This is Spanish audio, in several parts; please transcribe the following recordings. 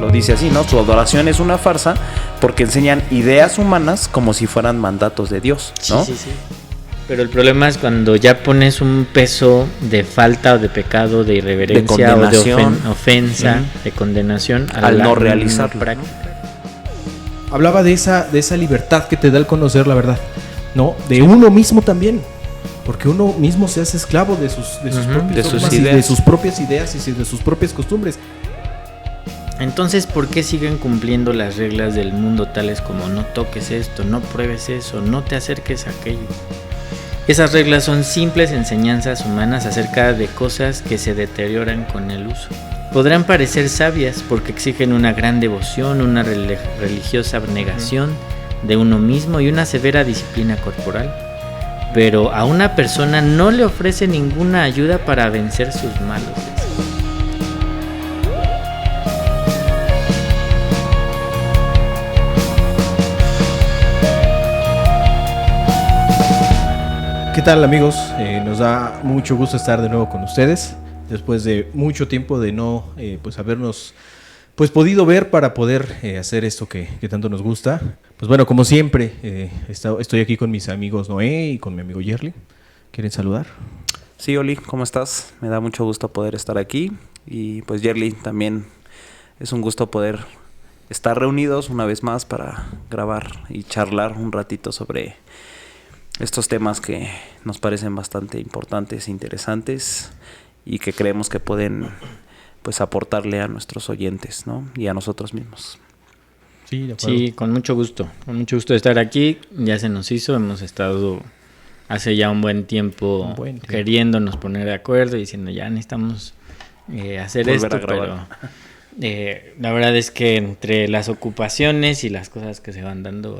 lo dice así, ¿no? Su adoración es una farsa porque enseñan ideas humanas como si fueran mandatos de Dios, ¿no? Sí. Pero el problema es cuando ya pones un peso de falta o de pecado, de irreverencia o de ofensa, de condenación al no realizarlo. Hablaba de esa libertad que te da el conocer la verdad, ¿no? De uno mismo también. Porque uno mismo se hace esclavo de sus propias ideas y de sus propias costumbres. Entonces, ¿por qué siguen cumpliendo las reglas del mundo tales como no toques esto, no pruebes eso, no te acerques a aquello? Esas reglas son simples enseñanzas humanas acerca de cosas que se deterioran con el uso. Podrán parecer sabias porque exigen una gran devoción, una religiosa abnegación de uno mismo y una severa disciplina corporal. Pero a una persona no le ofrece ninguna ayuda para vencer sus malos deseos. ¿Qué tal, amigos? Nos da mucho gusto estar de nuevo con ustedes después de mucho tiempo de no habernos podido ver para poder hacer esto que tanto nos gusta. Pues bueno, como siempre, estoy aquí con mis amigos Noé y con mi amigo Yerli. ¿Quieren saludar? Sí, Oli, ¿cómo estás? Me da mucho gusto poder estar aquí. Y pues Yerli, también es un gusto poder estar reunidos una vez más para grabar y charlar un ratito sobre estos temas que nos parecen bastante importantes e interesantes y que creemos que pueden pues aportarle a nuestros oyentes, ¿no? Y a nosotros mismos. Sí, de acuerdo. Sí, con mucho gusto de estar aquí. Ya se nos hizo, hemos estado hace ya un buen tiempo queriéndonos poner de acuerdo y diciendo ya necesitamos hacer volver esto, pero la verdad es que entre las ocupaciones y las cosas que se van dando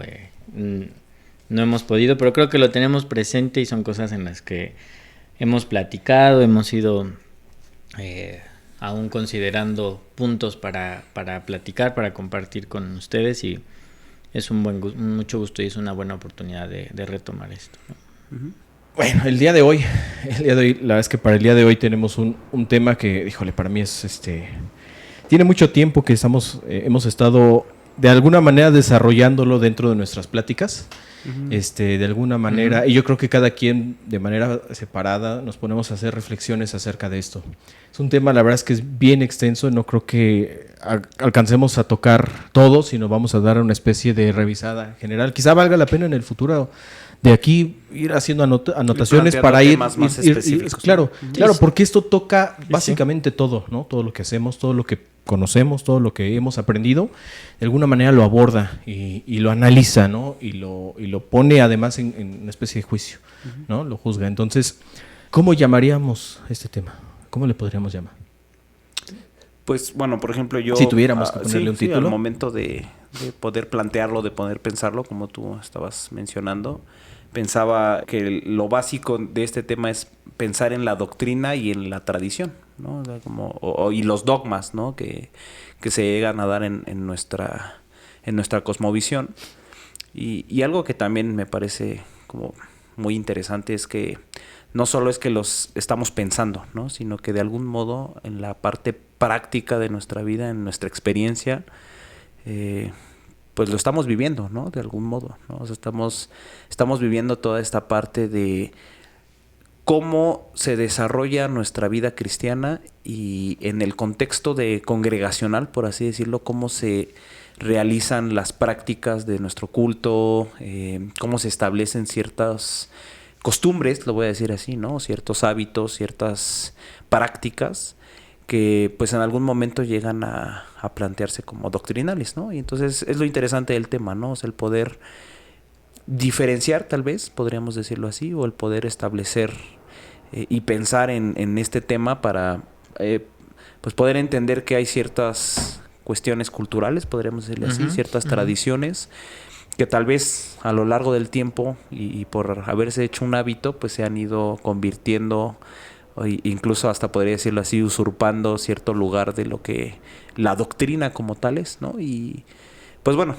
no hemos podido, pero creo que lo tenemos presente y son cosas en las que hemos platicado, hemos ido aún considerando puntos para platicar, para compartir con ustedes y es mucho gusto y es una buena oportunidad de retomar esto, ¿no? Uh-huh. Bueno, el día de hoy, la verdad es que para el día de hoy tenemos un tema que, híjole, para mí es tiene mucho tiempo que hemos estado de alguna manera desarrollándolo dentro de nuestras pláticas. De alguna manera, y yo creo que cada quien de manera separada nos ponemos a hacer reflexiones acerca de esto. Es un tema, la verdad es que es bien extenso, no creo que alcancemos a tocar todo, sino vamos a dar una especie de revisada general. Quizá valga la pena en el futuro de aquí ir haciendo anotaciones para ir más específicos. Claro, porque esto toca básicamente todo, ¿no? Todo lo que hacemos, todo lo que conocemos, todo lo que hemos aprendido, de alguna manera lo aborda y lo analiza, ¿no? Y lo pone además en una especie de juicio, ¿no? Lo juzga. Entonces, ¿cómo llamaríamos este tema? ¿Cómo le podríamos llamar? Pues bueno, por ejemplo, yo... Si tuviéramos que ponerle un título. Al momento de poder plantearlo, de poder pensarlo, como tú estabas mencionando, pensaba que lo básico de este tema es pensar en la doctrina y en la tradición, ¿no? Y los dogmas, ¿no? que se llegan a dar en nuestra cosmovisión. Y algo que también me parece como muy interesante es que no solo es que los estamos pensando, ¿no? Sino que de algún modo en la parte práctica de nuestra vida, en nuestra experiencia, pues lo estamos viviendo, ¿no? De algún modo, ¿no? O sea, estamos viviendo toda esta parte de cómo se desarrolla nuestra vida cristiana y en el contexto de congregacional, por así decirlo, cómo se realizan las prácticas de nuestro culto, cómo se establecen ciertas costumbres, lo voy a decir así, ¿no? Ciertos hábitos, ciertas prácticas que pues en algún momento llegan a plantearse como doctrinales, ¿no? Y entonces es lo interesante del tema, ¿no? O sea, el poder diferenciar, tal vez, podríamos decirlo así, o el poder establecer y pensar en este tema para pues poder entender que hay ciertas cuestiones culturales, podríamos decirlo así, ciertas tradiciones que tal vez a lo largo del tiempo y por haberse hecho un hábito, pues se han ido convirtiendo, incluso hasta podría decirlo así, usurpando cierto lugar de lo que la doctrina como tal es, ¿no? Y pues bueno,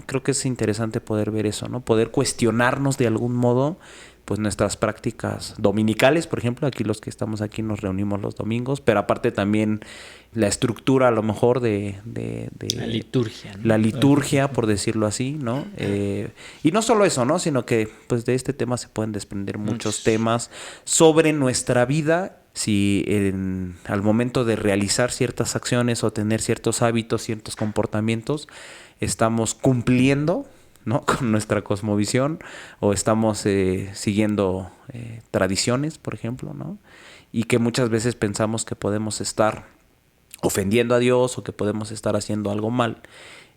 creo que es interesante poder ver eso, ¿no? Poder cuestionarnos de algún modo pues nuestras prácticas dominicales, por ejemplo, aquí los que estamos aquí nos reunimos los domingos, pero aparte también la estructura a lo mejor de la liturgia, ¿no? La liturgia, por decirlo así, ¿no? Y no solo eso, ¿no? Sino que pues de este tema se pueden desprender muchos temas sobre nuestra vida, si al momento de realizar ciertas acciones o tener ciertos hábitos, ciertos comportamientos, estamos cumpliendo, ¿no? Con nuestra cosmovisión, o estamos siguiendo tradiciones, por ejemplo, ¿no? Y que muchas veces pensamos que podemos estar ofendiendo a Dios o que podemos estar haciendo algo mal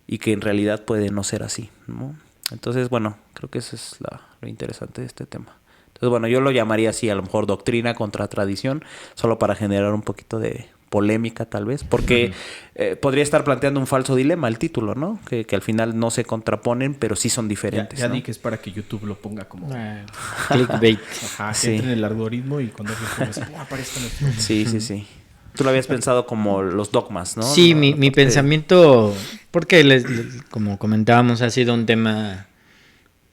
y que en realidad puede no ser así, ¿no? Entonces, bueno, creo que eso es lo interesante de este tema. Entonces, bueno, yo lo llamaría así, a lo mejor doctrina contra tradición, solo para generar un poquito de polémica tal vez, porque podría estar planteando un falso dilema el título, ¿no? Que al final no se contraponen, pero sí son diferentes. Ya ¿no? di que es para que YouTube lo ponga como clickbait. Ajá, Sí. que entre en el algoritmo y cuando alguien ponga así, aparezca nuestro. Sí. Tú lo habías pensado como los dogmas, ¿no? Sí, No, mi pensamiento, porque como comentábamos, ha sido un tema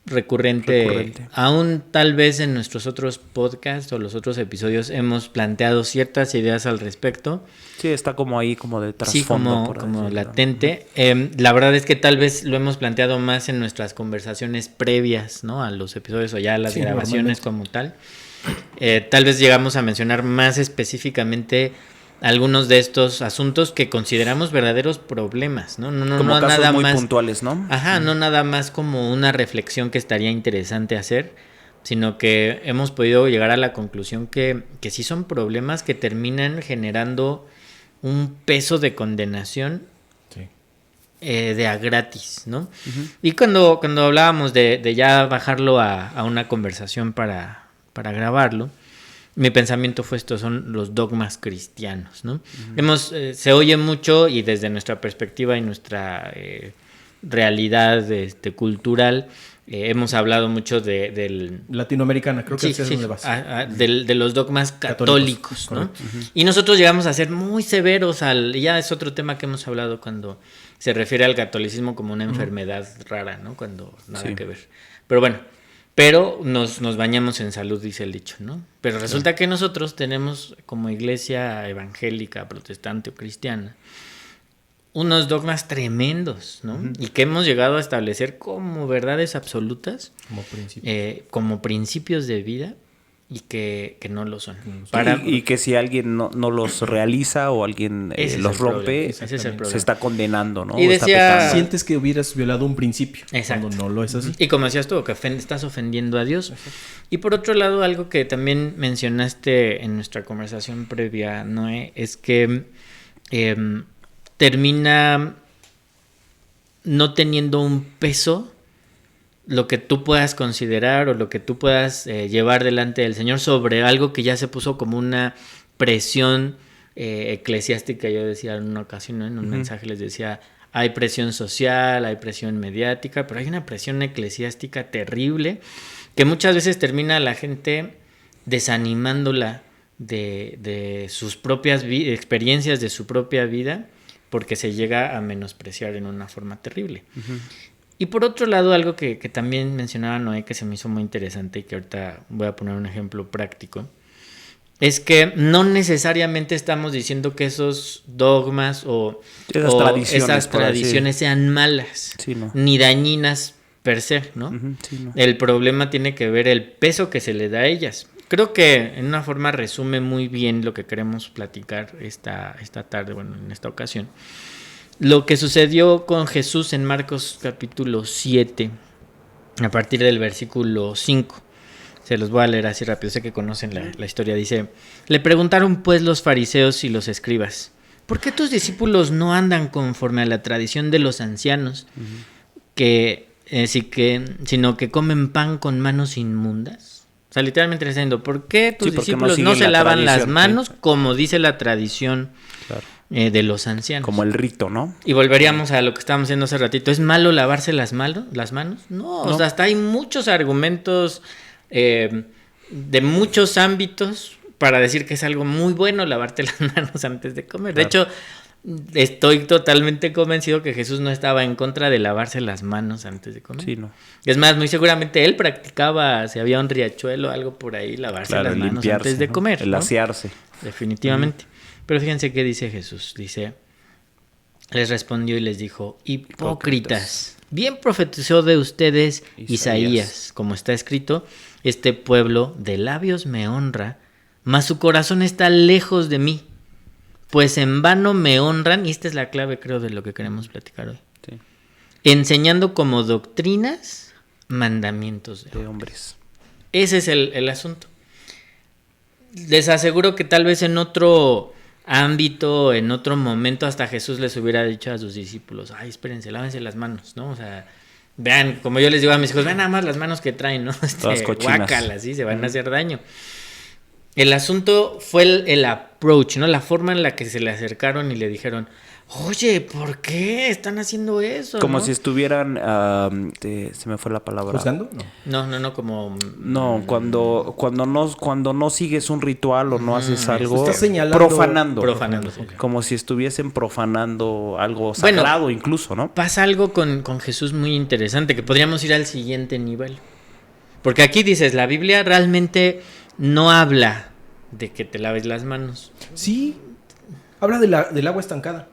recurrente. Aún tal vez en nuestros otros podcasts o los otros episodios hemos planteado ciertas ideas al respecto. Sí, está como ahí, como de trasfondo. Sí, como decirlo. latente. La verdad es que tal vez lo hemos planteado más en nuestras conversaciones previas, ¿no? A los episodios o ya a las grabaciones como tal. Tal vez llegamos a mencionar más específicamente algunos de estos asuntos que consideramos verdaderos problemas, ¿no? Como casos nada muy más puntuales, ¿no? Ajá, no nada más como una reflexión que estaría interesante hacer, sino que hemos podido llegar a la conclusión que sí son problemas que terminan generando un peso de condenación de a gratis, ¿no? Uh-huh. Y cuando hablábamos de ya bajarlo a una conversación para grabarlo, mi pensamiento fue estos son los dogmas cristianos, ¿no? Uh-huh. Se oye mucho y desde nuestra perspectiva y nuestra realidad cultural hemos hablado mucho del latinoamericana, creo que es donde vas. De los dogmas católicos, ¿no? Uh-huh. Y nosotros llegamos a ser muy severos ya es otro tema que hemos hablado cuando se refiere al catolicismo como una enfermedad rara, ¿no? Cuando nada que ver. Pero bueno, nos bañamos en salud, dice el dicho, ¿no? Pero resulta que nosotros tenemos como iglesia evangélica, protestante o cristiana unos dogmas tremendos, ¿no? Uh-huh. Y que hemos llegado a establecer como verdades absolutas, como principios de vida, y que no lo son. Y que si alguien no los realiza o alguien los rompe, se está condenando, ¿no? Y decía, sientes que hubieras violado un principio. Exacto. Cuando no lo es así. Y como decías tú, que estás ofendiendo a Dios. Exacto. Y por otro lado, algo que también mencionaste en nuestra conversación previa, Noé, es que termina no teniendo un peso lo que tú puedas considerar o lo que tú puedas llevar delante del Señor sobre algo que ya se puso como una presión eclesiástica. Yo decía en una ocasión, ¿no? En un mensaje les decía, hay presión social, hay presión mediática, pero hay una presión eclesiástica terrible que muchas veces termina la gente desanimándola de sus propias experiencias de su propia vida, porque se llega a menospreciar en una forma terrible. Uh-huh. Y por otro lado, algo que también mencionaba Noé, que se me hizo muy interesante y que ahorita voy a poner un ejemplo práctico, es que no necesariamente estamos diciendo que esos dogmas o esas tradiciones sean malas, no. ni dañinas per se, ¿no? Uh-huh, no. El problema tiene que ver el peso que se le da a ellas. Creo que en una forma resume muy bien lo que queremos platicar esta tarde, bueno, en esta ocasión. Lo que sucedió con Jesús en Marcos capítulo 7, a partir del versículo 5. Se los voy a leer así rápido, sé que conocen la historia. Dice, le preguntaron pues los fariseos y los escribas, ¿por qué tus discípulos no andan conforme a la tradición de los ancianos, sino que comen pan con manos inmundas? O sea, literalmente le está diciendo, ¿por qué tus discípulos no se lavan las manos como dice la tradición de los ancianos? Como el rito, ¿no? Y volveríamos a lo que estábamos haciendo hace ratito. ¿Es malo lavarse las manos? No, o sea, hasta hay muchos argumentos de muchos ámbitos para decir que es algo muy bueno lavarte las manos antes de comer. Claro. De hecho, estoy totalmente convencido que Jesús no estaba en contra de lavarse las manos antes de comer. Sí, no. Es más, muy seguramente él practicaba, si había un riachuelo o algo por ahí, lavarse Claro, las manos limpiarse, antes de ¿no? comer. El ¿no? asearse. Definitivamente. Pero fíjense qué dice Jesús. Dice, les respondió y les dijo, hipócritas, bien profetizó de ustedes Isaías, como está escrito, este pueblo de labios me honra, mas su corazón está lejos de mí, pues en vano me honran, y esta es la clave creo de lo que queremos platicar hoy, Sí. enseñando como doctrinas mandamientos de De hombres. ese es el asunto. Les aseguro que tal vez en otro ámbito, en otro momento, hasta Jesús les hubiera dicho a sus discípulos, ay, espérense, lávense las manos, ¿no? O sea, vean, como yo les digo a mis hijos, vean nada más las manos que traen, ¿no? Todas cochinas. Guácalas, ¿sí? Se van a hacer daño. El asunto fue el approach, ¿no? La forma en la que se le acercaron y le dijeron, oye, ¿por qué están haciendo eso? Como ¿no? si estuvieran... se me fue la palabra. ¿Juzgando? No. No, como... No, cuando no sigues un ritual o no haces algo... Estás señalando... Profanando. Profanando, sí. Como si estuviesen profanando algo Bueno, sagrado incluso, ¿no? Pasa algo con Jesús muy interesante, que podríamos ir al siguiente nivel. Porque aquí dices, la Biblia realmente no habla de que te laves las manos. Sí, habla del agua estancada.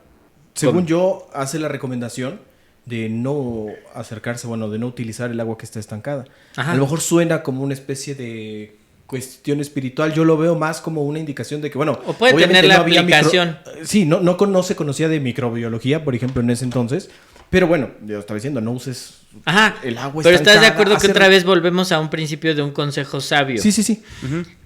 Según yo, hace la recomendación de no acercarse, bueno, de no utilizar el agua que está estancada. Ajá. A lo mejor suena como una especie de cuestión espiritual. Yo lo veo más como una indicación de que, bueno... O puede obviamente tener la no había aplicación. Sí, no se conocía de microbiología, por ejemplo, en ese entonces. Pero bueno, yo estaba diciendo, no uses Ajá, el agua pero estás de estancada, acuerdo que hacer- otra vez volvemos a un principio de un consejo sabio. Sí.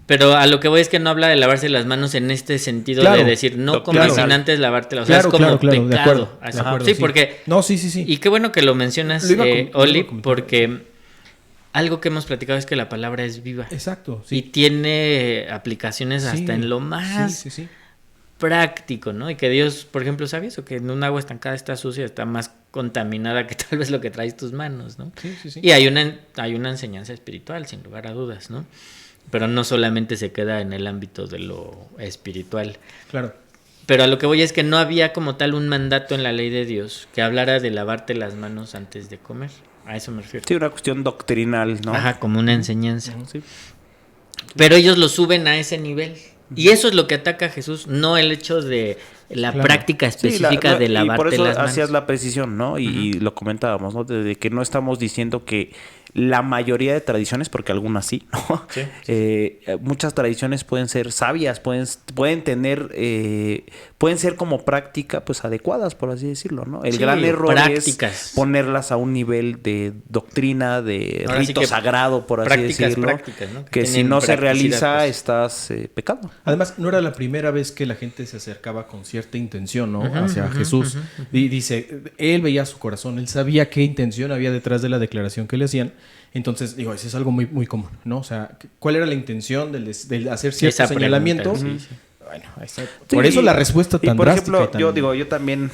Pero a lo que voy es que no habla de lavarse las manos en este sentido Claro. de decir, no comas Claro. sin antes lavártelas. O sea, Claro, es como claro, de pecado. acuerdo, Así. de acuerdo, Sí, porque... No, sí. Y qué bueno que lo mencionas, Lo iba a Oli, comentar. porque algo que hemos platicado es que la palabra es viva. Exacto, Y sí. tiene aplicaciones hasta Sí, en lo más Sí. práctico, ¿no? Y que Dios, por ejemplo, ¿sabe eso? Que en un agua estancada está sucia, está más contaminada que tal vez lo que traes tus manos, ¿no? Sí. Y hay una enseñanza espiritual, sin lugar a dudas, ¿no? Pero no solamente se queda en el ámbito de lo espiritual. Claro. Pero a lo que voy es que no había como tal un mandato en la ley de Dios que hablara de lavarte las manos antes de comer. A eso me refiero. Sí, una cuestión doctrinal, ¿no? Ajá, como una enseñanza. Sí. Pero ellos lo suben a ese nivel. Y eso es lo que ataca a Jesús, no el hecho de la Claro. práctica específica de y por lavarte eso las manos. hacías la precisión, ¿no? Y lo comentábamos, ¿no? De que no estamos diciendo que la mayoría de tradiciones, porque algunas sí, ¿no? Sí. Muchas tradiciones pueden ser sabias, pueden tener, pueden ser como práctica, pues adecuadas, por así decirlo, ¿no? El Sí, gran error prácticas. es ponerlas a un nivel de doctrina, de Ahora sí rito que sagrado, por así decirlo. prácticas, ¿no? Que si tienen no se practicidad, realiza, pues. estás pecando. Además, no era la primera vez que la gente se acercaba con cierta intención, ¿no? Ujú, Hacia ujú, Jesús. ujú, Y dice, él veía su corazón, él sabía qué intención había detrás de la declaración que le hacían. Entonces, digo, eso es algo muy, muy común, ¿no? O sea, ¿cuál era la intención del hacer cierto Esa señalamiento? pregunta, sí. Bueno, ahí está. Sí, Por eso la respuesta y tan por drástica. ejemplo, y tan- yo también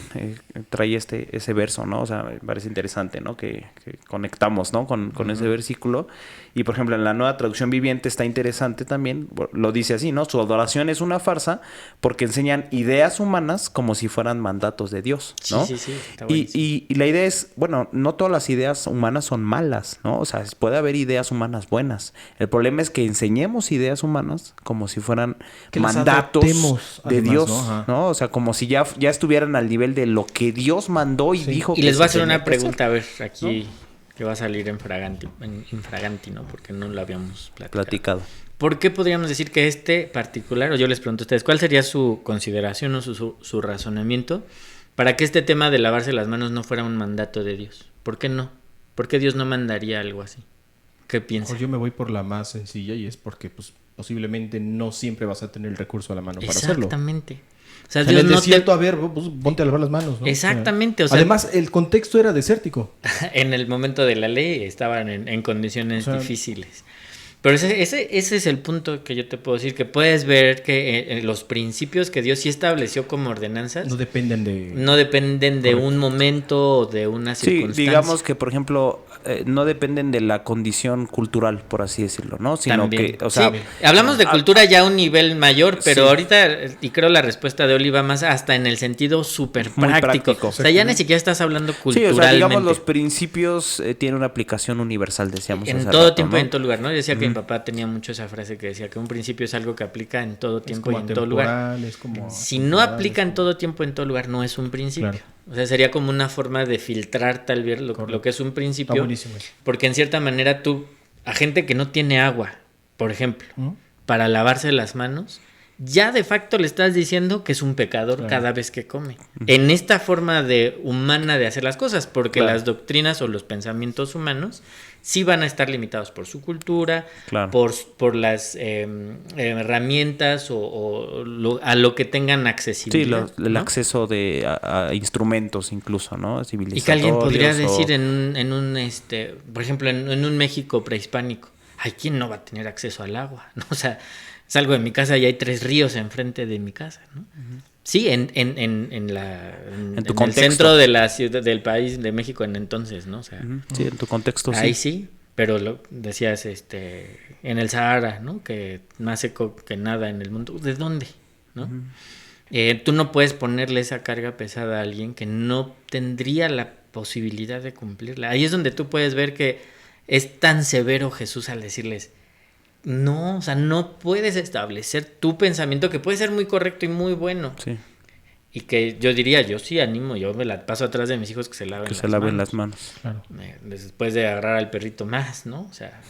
traía ese verso, ¿no? O sea, me parece interesante, ¿no? Que conectamos, ¿no? Con ese versículo. Y por ejemplo, en la Nueva Traducción Viviente está interesante también, lo dice así, ¿no? Su adoración es una farsa porque enseñan ideas humanas como si fueran mandatos de Dios, ¿no? Sí, está Y, buenísimo. y la idea es, bueno, no todas las ideas humanas son malas, ¿no? O sea, puede haber ideas humanas buenas. El problema es que enseñemos ideas humanas como si fueran Que las mandatos adoptemos, de además, Dios, ¿no? Ajá. ¿no? O sea, como si ya estuvieran al nivel de lo que Dios mandó y Sí. dijo Y que les voy a se hacer tenía una que hacer. pregunta, a ver, aquí que va a salir infraganti, ¿no? Porque no lo habíamos platicado. ¿Por qué podríamos decir que este particular, o yo les pregunto a ustedes, cuál sería su consideración o su razonamiento para que este tema de lavarse las manos no fuera un mandato de Dios? ¿Por qué no? ¿Por qué Dios no mandaría algo así? ¿Qué piensa? Mejor yo me voy por la más sencilla y es porque pues posiblemente no siempre vas a tener el recurso a la mano para hacerlo. Exactamente. O sea, En Dios el no desierto, a ver, pues, ponte a lavar las manos, ¿no? Exactamente, o sea- Además, el contexto era desértico. en el momento de la ley estaban en condiciones O sea, difíciles. Pero ese es el punto que yo te puedo decir, que puedes ver que los principios que Dios sí estableció como ordenanzas No dependen de un momento o de una circunstancia. Sí, digamos que, por ejemplo, no dependen de la condición cultural, por así decirlo, ¿no? Sino También. que, o sea, sí, hablamos de cultura ya a un nivel mayor, pero Sí. ahorita, y creo la respuesta de Oli va más hasta en el sentido súper Muy práctico. práctico. O sea, ya ni siquiera estás hablando sí, culturalmente. o sea, digamos, los principios tienen una aplicación universal, decíamos En hace todo rato, tiempo ¿no? y en todo lugar, ¿no? Yo decía que mi papá tenía mucho esa frase que decía que un principio es algo que aplica en todo tiempo y en todo lugar. Si no aplica en todo tiempo, en todo lugar, no es un principio. Claro. O sea, sería como una forma de filtrar tal vez lo que es un principio. Está buenísimo eso. Porque en cierta manera tú, a gente que no tiene agua, por ejemplo, para lavarse las manos, ya de facto le estás diciendo que es un pecador Claro. cada vez que come. En esta forma humana de hacer las cosas, porque Claro. las doctrinas o los pensamientos humanos sí van a estar limitados por su cultura, Claro. por las herramientas a lo que tengan Sí, accesibilidad. el ¿no? acceso a instrumentos incluso, ¿no? Y que alguien podría Civilizatorios decir en un por ejemplo, en un México prehispánico, ay, ¿quién no va a tener acceso al agua? ¿No? O sea, salgo de mi casa y hay 3 ríos enfrente de mi casa, ¿no? Sí, en tu el contexto. centro de la ciudad del país de México en entonces, ¿no? O sea, Sí, en tu contexto ahí sí. sí, pero decías en el Sahara, ¿no? Que más seco que nada en el mundo. ¿De dónde? ¿No? Tú no puedes ponerle esa carga pesada a alguien que no tendría la posibilidad de cumplirla. Ahí es donde tú puedes ver que es tan severo Jesús al decirles, no, o sea, no puedes establecer tu pensamiento, que puede ser muy correcto y muy bueno. Sí, Y que yo diría, yo sí animo, yo me la paso atrás de mis hijos que se laven que se laven las manos. Claro. Después de agarrar al perrito más, ¿no? O sea,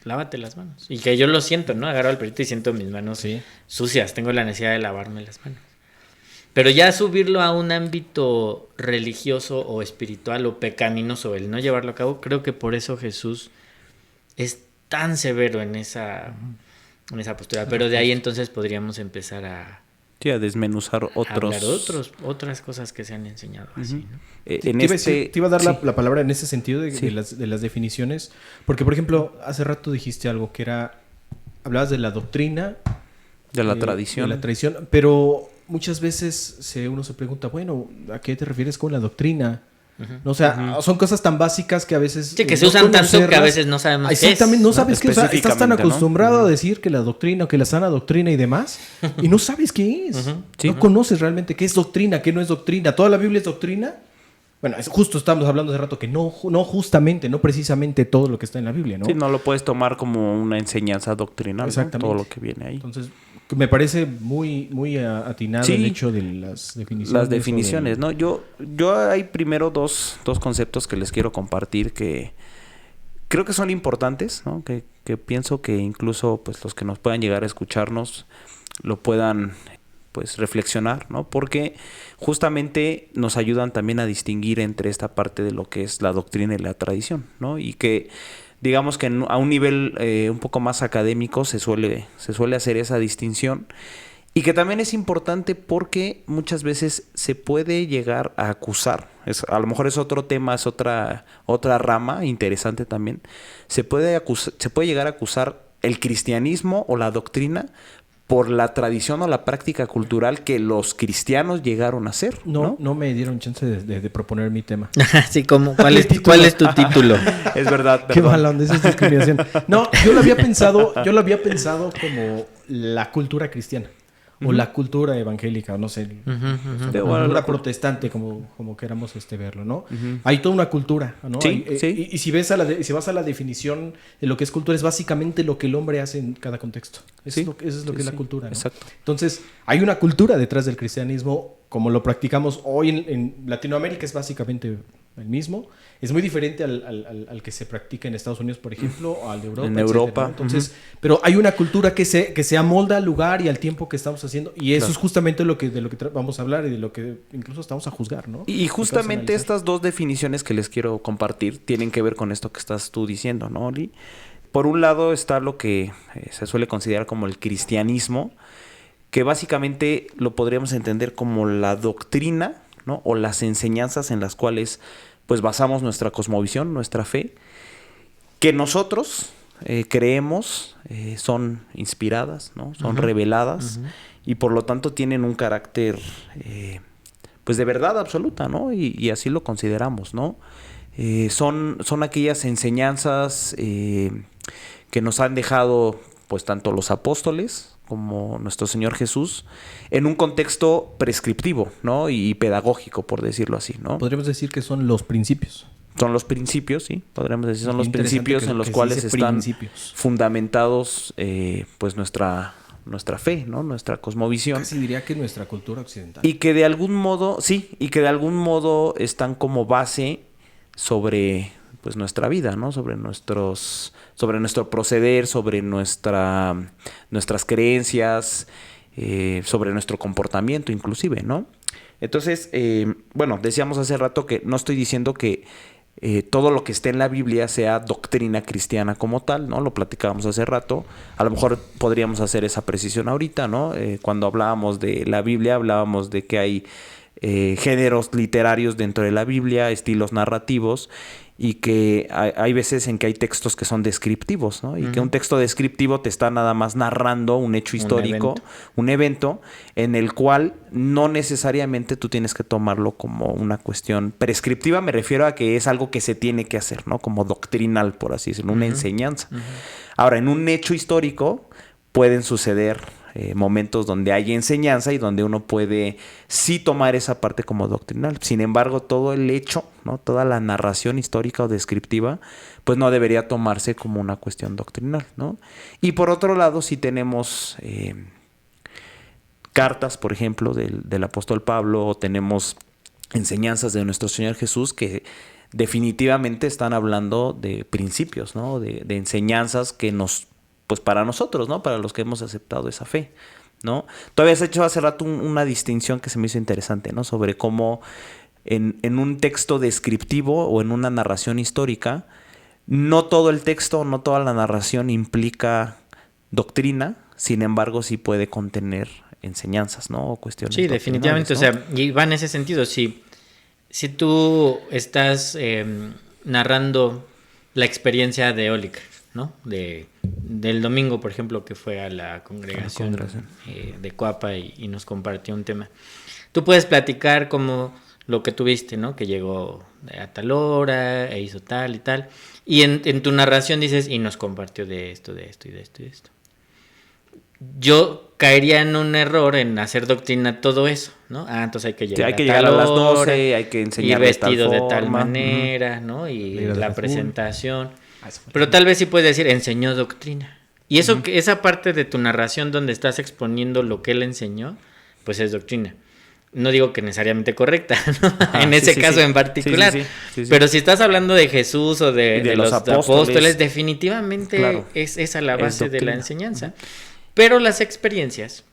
lávate las manos. Y que yo lo siento, ¿no? Agarro al perrito y siento mis manos Sí. sucias, tengo la necesidad de lavarme las manos. Pero ya subirlo a un ámbito religioso o espiritual o pecaminoso, el no llevarlo a cabo, creo que por eso Jesús es tan severo en esa postura. Pero de ahí entonces podríamos empezar a Sí, a desmenuzar hablar otras cosas que se han enseñado así, ¿no? Te iba a dar sí. la palabra en ese sentido de Sí. las definiciones, porque por ejemplo, hace rato dijiste algo que hablabas de la doctrina, de la tradición. de la tradición, pero muchas veces uno se pregunta, bueno, ¿a qué te refieres con la doctrina? No, o sea, son cosas tan básicas que a veces... Sí, que se usan tanto que a veces no sabemos qué es. Exactamente, no sabes qué, o sea, estás tan Específicamente, ¿no? acostumbrado a decir que la doctrina o que la sana doctrina y demás, y no sabes qué es. Sí. No conoces realmente qué es doctrina, qué no es doctrina. ¿Toda la Biblia es doctrina? Bueno, justo estamos hablando hace rato que no justamente, no precisamente todo lo que está en la Biblia, ¿no? Sí, no lo puedes tomar como una enseñanza doctrinal, ¿no? Exactamente. Todo lo que viene ahí. Entonces, me parece muy, muy atinado Sí. el hecho de las definiciones. Las definiciones, o ¿no? Yo hay primero dos conceptos que les quiero compartir que creo que son importantes, ¿no? Que pienso que incluso pues los que nos puedan llegar a escucharnos lo puedan pues reflexionar, ¿no? Porque justamente nos ayudan también a distinguir entre esta parte de lo que es la doctrina y la tradición, ¿no? Y que digamos que a un nivel un poco más académico se suele hacer esa distinción. Y que también es importante porque muchas veces se puede llegar a acusar, a lo mejor es otro tema, es otra rama interesante también, se puede llegar a acusar el cristianismo o la doctrina por la tradición o la práctica cultural que los cristianos llegaron a hacer, ¿no? No me dieron chance de proponer mi tema. Sí, ¿cuál es tu título? Es verdad, Qué perdón. mala onda, esa es discriminación. No, yo lo había pensado como la cultura cristiana. O la cultura evangélica, o no sé, o sea, Sí, la bueno, cultura protestante, como queramos verlo, ¿no? Hay toda una cultura, ¿no? Sí, Hay, sí. Y si vas a la definición de lo que es cultura, es básicamente lo que el hombre hace en cada contexto. Eso Sí, es lo que es la sí, cultura, ¿no? exacto. Entonces, hay una cultura detrás del cristianismo, como lo practicamos hoy en Latinoamérica, es básicamente el mismo. Es muy diferente al que se practica en Estados Unidos, por ejemplo, o al de Europa. En etcétera, Europa, ¿no? Entonces, pero hay una cultura que se amolda al lugar y al tiempo que estamos haciendo. Y eso Claro. es justamente de lo que vamos a hablar y de lo que incluso estamos a juzgar, ¿no? Y justamente Analizar. estas dos definiciones que les quiero compartir tienen que ver con esto que estás tú diciendo, ¿no, Oli? Por un lado está lo que se suele considerar como el cristianismo, que básicamente lo podríamos entender como la doctrina, ¿no? O las enseñanzas en las cuales pues basamos nuestra cosmovisión, nuestra fe, que nosotros creemos son inspiradas, ¿no? Son reveladas y por lo tanto tienen un carácter pues de verdad absoluta, ¿no? Y así lo consideramos, ¿no? Son aquellas enseñanzas que nos han dejado pues tanto los apóstoles como nuestro Señor Jesús en un contexto prescriptivo, ¿no? Y pedagógico, por decirlo así, ¿no? Podríamos decir que son los principios. Son los principios, sí, podríamos decir, son los principios en los cuales están fundamentados pues nuestra fe, ¿no? Nuestra cosmovisión. Casi diría que nuestra cultura occidental. Y que de algún modo, están como base sobre pues nuestra vida, ¿no? Sobre nuestro proceder, sobre nuestras creencias, sobre nuestro comportamiento inclusive, ¿no? Entonces, bueno, decíamos hace rato que no estoy diciendo que todo lo que esté en la Biblia sea doctrina cristiana como tal, ¿no? Lo platicábamos hace rato. A lo mejor podríamos hacer esa precisión ahorita, ¿no? Cuando hablábamos de la Biblia, hablábamos de que hay géneros literarios dentro de la Biblia, estilos narrativos, y que hay veces en que hay textos que son descriptivos, ¿no? Y que un texto descriptivo te está nada más narrando un hecho histórico, un evento en el cual no necesariamente tú tienes que tomarlo como una cuestión prescriptiva. Me refiero a que es algo que se tiene que hacer, ¿no? Como doctrinal, por así decirlo, una enseñanza. Ahora, en un hecho histórico pueden suceder momentos donde hay enseñanza y donde uno puede sí tomar esa parte como doctrinal. Sin embargo, todo el hecho, ¿no? Toda la narración histórica o descriptiva, pues no debería tomarse como una cuestión doctrinal, ¿no? Y por otro lado, sí tenemos cartas, por ejemplo, del apóstol Pablo, o tenemos enseñanzas de nuestro Señor Jesús que definitivamente están hablando de principios, ¿no? De enseñanzas que nos, pues para nosotros, ¿no? Para los que hemos aceptado esa fe, ¿no? Tú habías hecho hace rato una distinción que se me hizo interesante, ¿no? Sobre cómo en un texto descriptivo o en una narración histórica, no todo el texto, no toda la narración implica doctrina, sin embargo sí puede contener enseñanzas, ¿no? O cuestiones. Sí, definitivamente, ¿no? O sea, y va en ese sentido. Si tú estás narrando la experiencia de Olik, ¿no? Del domingo, por ejemplo, que fue a la congregación de Coapa y nos compartió un tema. Tú puedes platicar como lo que tuviste, ¿no? Que llegó a tal hora e hizo tal y tal. Y en tu narración dices, y nos compartió de esto, de esto y de esto y de esto. Yo caería en un error en hacer doctrina todo eso, ¿no? Entonces hay que llegar, a las 12, hay que enseñar ir vestido de tal manera, ¿no? Y la presentación. Pero tal vez sí puedes decir, enseñó doctrina. Y eso, esa parte de tu narración donde estás exponiendo lo que él enseñó, pues es doctrina. No digo que necesariamente correcta, ¿no? En ese caso en particular. Sí. Pero si estás hablando de Jesús o de los apóstoles, definitivamente es esa la base de la enseñanza. Pero las experiencias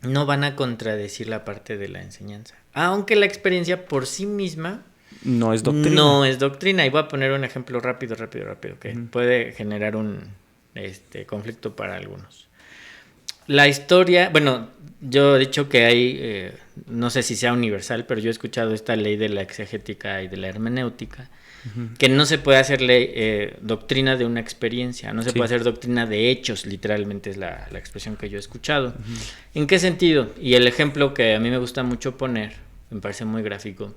no van a contradecir la parte de la enseñanza. Aunque la experiencia por sí misma no es doctrina. No es doctrina. Y voy a poner un ejemplo rápido, que puede generar un conflicto para algunos. La historia, bueno, yo he dicho que hay, no sé si sea universal, pero yo he escuchado esta ley de la exegética y de la hermenéutica, que no se puede hacer doctrina de una experiencia, no se puede hacer doctrina de hechos, literalmente es la expresión que yo he escuchado. ¿En qué sentido? Y el ejemplo que a mí me gusta mucho poner, me parece muy gráfico,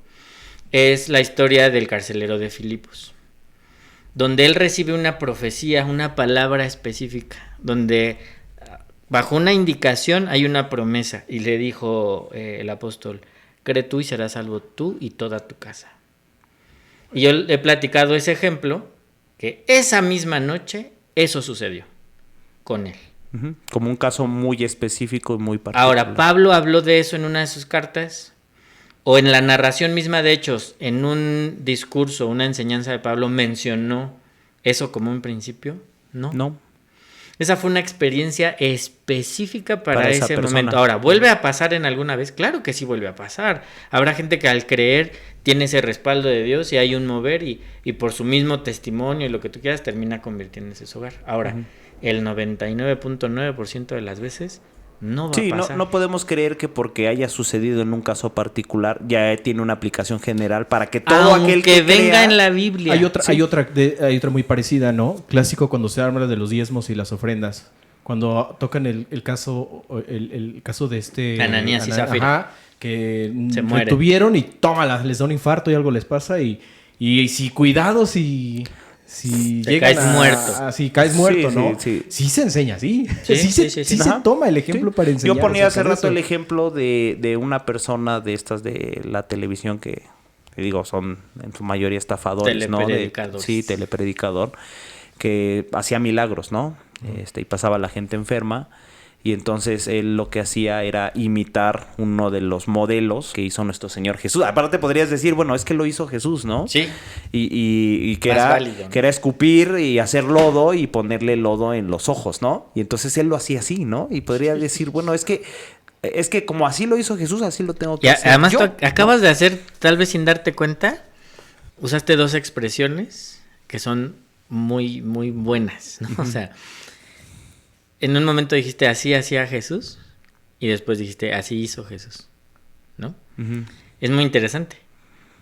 es la historia del carcelero de Filipos, donde él recibe una profecía, una palabra específica, donde bajo una indicación hay una promesa, y le dijo el apóstol, cree tú y serás salvo tú y toda tu casa. Y yo he platicado ese ejemplo, que esa misma noche eso sucedió con él. Como un caso muy específico y muy particular. Ahora, Pablo habló de eso en una de sus cartas, o en la narración misma de Hechos, en un discurso, una enseñanza de Pablo, mencionó eso como un principio. No. Esa fue una experiencia específica para ese momento. Ahora, ¿vuelve a pasar en alguna vez? Claro que sí vuelve a pasar. Habrá gente que al creer tiene ese respaldo de Dios y hay un mover y por su mismo testimonio y lo que tú quieras termina convirtiéndose en su hogar. Ahora, el 99.9% de las veces No va a Sí, pasar. no podemos creer que porque haya sucedido en un caso particular ya tiene una aplicación general para que todo Aunque aquel que venga crea... en la Biblia. Hay otra, Sí. hay otra muy parecida, ¿no? Clásico cuando se habla de los diezmos y las ofrendas. Cuando tocan el caso de Ananías y Zafira. ajá, que Se muere. retuvieron y tómala, les da un infarto y algo les pasa y si cuidado si Te llegan caes muerto. si caes muerto, Sí, ¿no? sí. Sí se enseña, sí. Sí, Sí sí. se Ajá. toma el ejemplo Sí. para enseñar. Yo ponía hace acerca de rato el eso. ejemplo de una persona de estas de la televisión que digo, son en su mayoría estafadores, ¿no? Telepredicadores. Sí, telepredicador, que hacía milagros, ¿no? Y pasaba a la gente enferma. Y entonces él lo que hacía era imitar uno de los modelos que hizo nuestro Señor Jesús. Aparte podrías decir, bueno, es que lo hizo Jesús, ¿no? Sí. Y que Más era, válido, ¿no? que era escupir y hacer lodo y ponerle lodo en los ojos, ¿no? Y entonces él lo hacía así, ¿no? Y podría decir, bueno, es que como así lo hizo Jesús, así lo tengo que Y hacer además yo, tú ¿no? acabas de hacer, tal vez sin darte cuenta, usaste dos expresiones que son muy, muy buenas, ¿no? O sea, en un momento dijiste así hacía Jesús y después dijiste así hizo Jesús, ¿no? Ujú. Es muy interesante,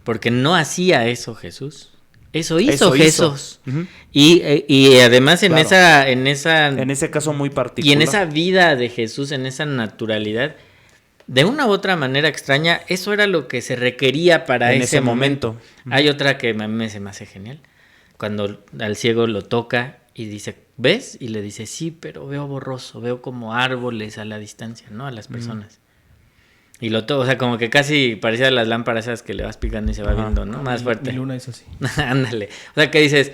porque no hacía eso Jesús, eso hizo Eso hizo. Jesús. Ujú. Y además en Claro. en En ese caso muy particular. y en esa vida de Jesús, en esa naturalidad, de una u otra manera extraña, eso era lo que se requería para En ese ese momento. momento. Hay otra que a mí se me hace genial. Cuando al ciego lo toca y dice, ¿ves? Y le dice, sí, pero veo borroso, veo como árboles a la distancia, ¿no? A las personas. Y lo toca, o sea, como que casi parecía las lámparas esas que le vas picando y se va Ajá. viendo, ¿no? Más fuerte. Mi luna es así. Ándale. O sea, que dices,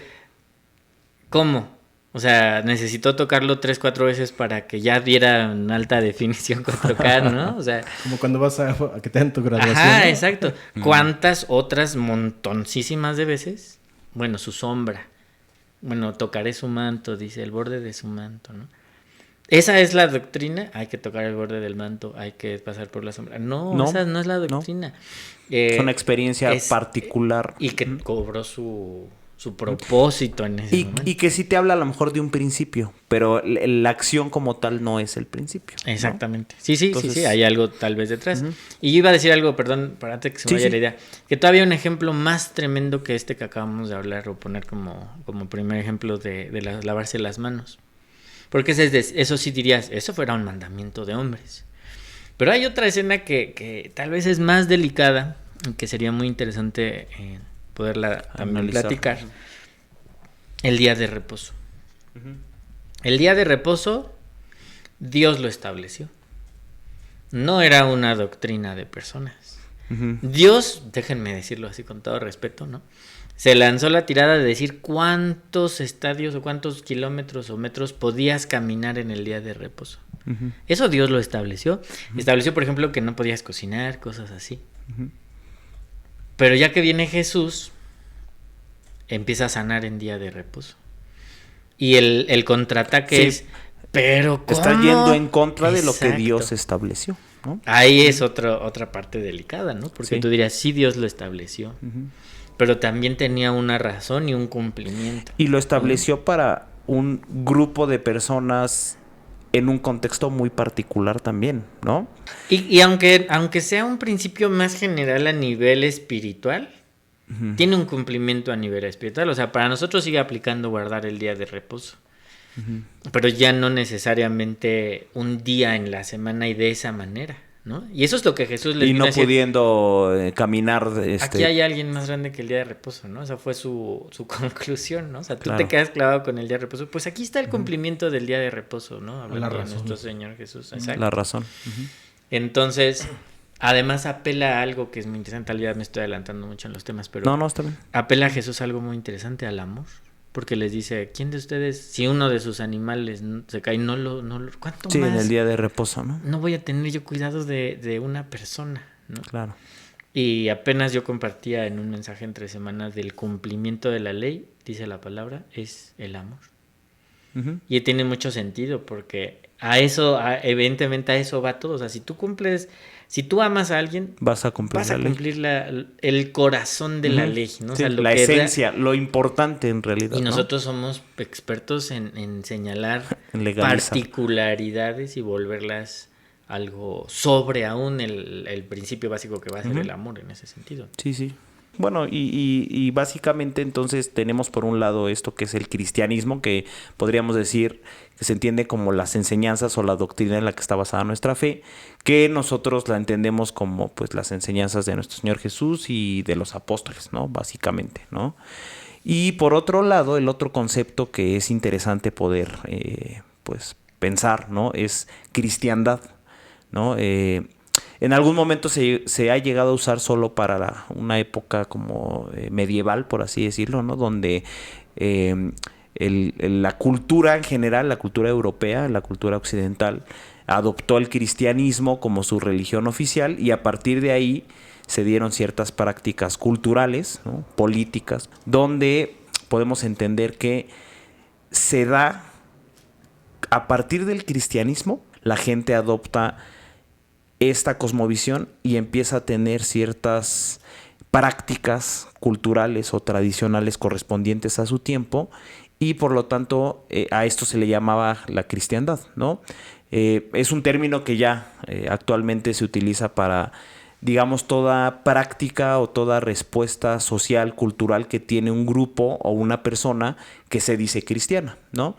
¿cómo? O sea, necesitó tocarlo 3-4 veces para que ya diera en alta definición 4K, ¿no? O sea, Como cuando vas a que te dan tu graduación. ajá, ¿no? exacto. ¿Cuántas otras montoncísimas de veces? Bueno, su sombra. Bueno, tocaré su manto, dice, el borde de su manto, ¿no? ¿Esa es la doctrina? Hay que tocar el borde del manto, hay que pasar por la sombra. No, esa no es la doctrina. Es una experiencia es- particular. Y que cobró su propósito en ese momento. Y que sí te habla a lo mejor de un principio, pero la acción como tal no es el principio, ¿no? Exactamente. Sí, Entonces- hay algo tal vez detrás. Ujú. Y yo iba a decir algo, perdón, para antes que se me Sí, vaya sí. la idea, que todavía hay un ejemplo más tremendo que este que acabamos de hablar o poner como primer ejemplo de lavarse las manos. Porque eso sí dirías, eso fuera un mandamiento de hombres. Pero hay otra escena que tal vez es más delicada y que sería muy interesante poderla también Analizar. platicar. El día de reposo. El día de reposo, Dios lo estableció. No era una doctrina de personas. Ujú. Dios, déjenme decirlo así con todo respeto, ¿no? Se lanzó la tirada de decir cuántos estadios o cuántos kilómetros o metros podías caminar en el día de reposo. Ujú. Eso Dios lo estableció. Estableció, por ejemplo, que no podías cocinar, cosas así. Ujú. Pero ya que viene Jesús, empieza a sanar en día de reposo. Y el contraataque Sí. es, pero ¿cómo? Está yendo en contra de lo que Exacto. Dios estableció, ¿no? Ahí es otra parte delicada, ¿no? Porque Sí. tú dirías, sí, Dios lo estableció. Ujú. Pero también tenía una razón y un cumplimiento. Y lo estableció para un grupo de personas en un contexto muy particular también, ¿no? Y aunque sea un principio más general a nivel espiritual, Ujú. tiene un cumplimiento a nivel espiritual. O sea, para nosotros sigue aplicando guardar el día de reposo. Pero ya no necesariamente un día en la semana y de esa manera, ¿no? Y eso es lo que Jesús les Y vino no a decir. pudiendo caminar. Aquí hay alguien más grande que el día de reposo, ¿no? Esa fue su conclusión, ¿no? O sea, tú Claro. te quedas clavado con el día de reposo. Pues aquí está el cumplimiento del día de reposo, ¿no? Hablando de razón. nuestro Señor Jesús. Exacto. La razón. Ujú. Entonces, además apela a algo que es muy interesante. Tal vez me estoy adelantando mucho en los temas, pero No, está bien. apela a Jesús a algo muy interesante, al amor. Porque les dice, ¿quién de ustedes, si uno de sus animales se cae, ¿cuánto Sí, más? en el día de reposo, ¿no? No voy a tener yo cuidado de una persona, ¿no? Claro. Y apenas yo compartía en un mensaje entre semanas del cumplimiento de la ley, dice la palabra, es el amor. Ujú. Y tiene mucho sentido porque evidentemente a eso va todo. O sea, si tú amas a alguien, Vas a cumplir vas a la ley. cumplir el corazón de la Ujú. ley, ¿no? O Sí, sea, lo la que esencia, lo importante en realidad. y ¿no? nosotros somos expertos en señalar En legalizar. particularidades y volverlas algo sobre aún el principio básico que va a ser el amor en ese sentido. Sí, sí. Bueno, y básicamente entonces tenemos por un lado esto que es el cristianismo, que podríamos decir que se entiende como las enseñanzas o la doctrina en la que está basada nuestra fe, que nosotros la entendemos como pues las enseñanzas de nuestro Señor Jesús y de los apóstoles, ¿no? Básicamente, ¿no? Y por otro lado, el otro concepto que es interesante poder pues pensar, ¿no? Es cristiandad, ¿no? En algún momento se ha llegado a usar solo para una época como medieval, por así decirlo, ¿no? Donde la cultura en general, la cultura europea, la cultura occidental, adoptó el cristianismo como su religión oficial y a partir de ahí se dieron ciertas prácticas culturales, ¿no? Políticas, donde podemos entender que se da, a partir del cristianismo, la gente adopta esta cosmovisión y empieza a tener ciertas prácticas culturales o tradicionales correspondientes a su tiempo y por lo tanto a esto se le llamaba la cristiandad, ¿no? Es un término que ya actualmente se utiliza para, digamos, toda práctica o toda respuesta social, cultural que tiene un grupo o una persona que se dice cristiana, ¿no?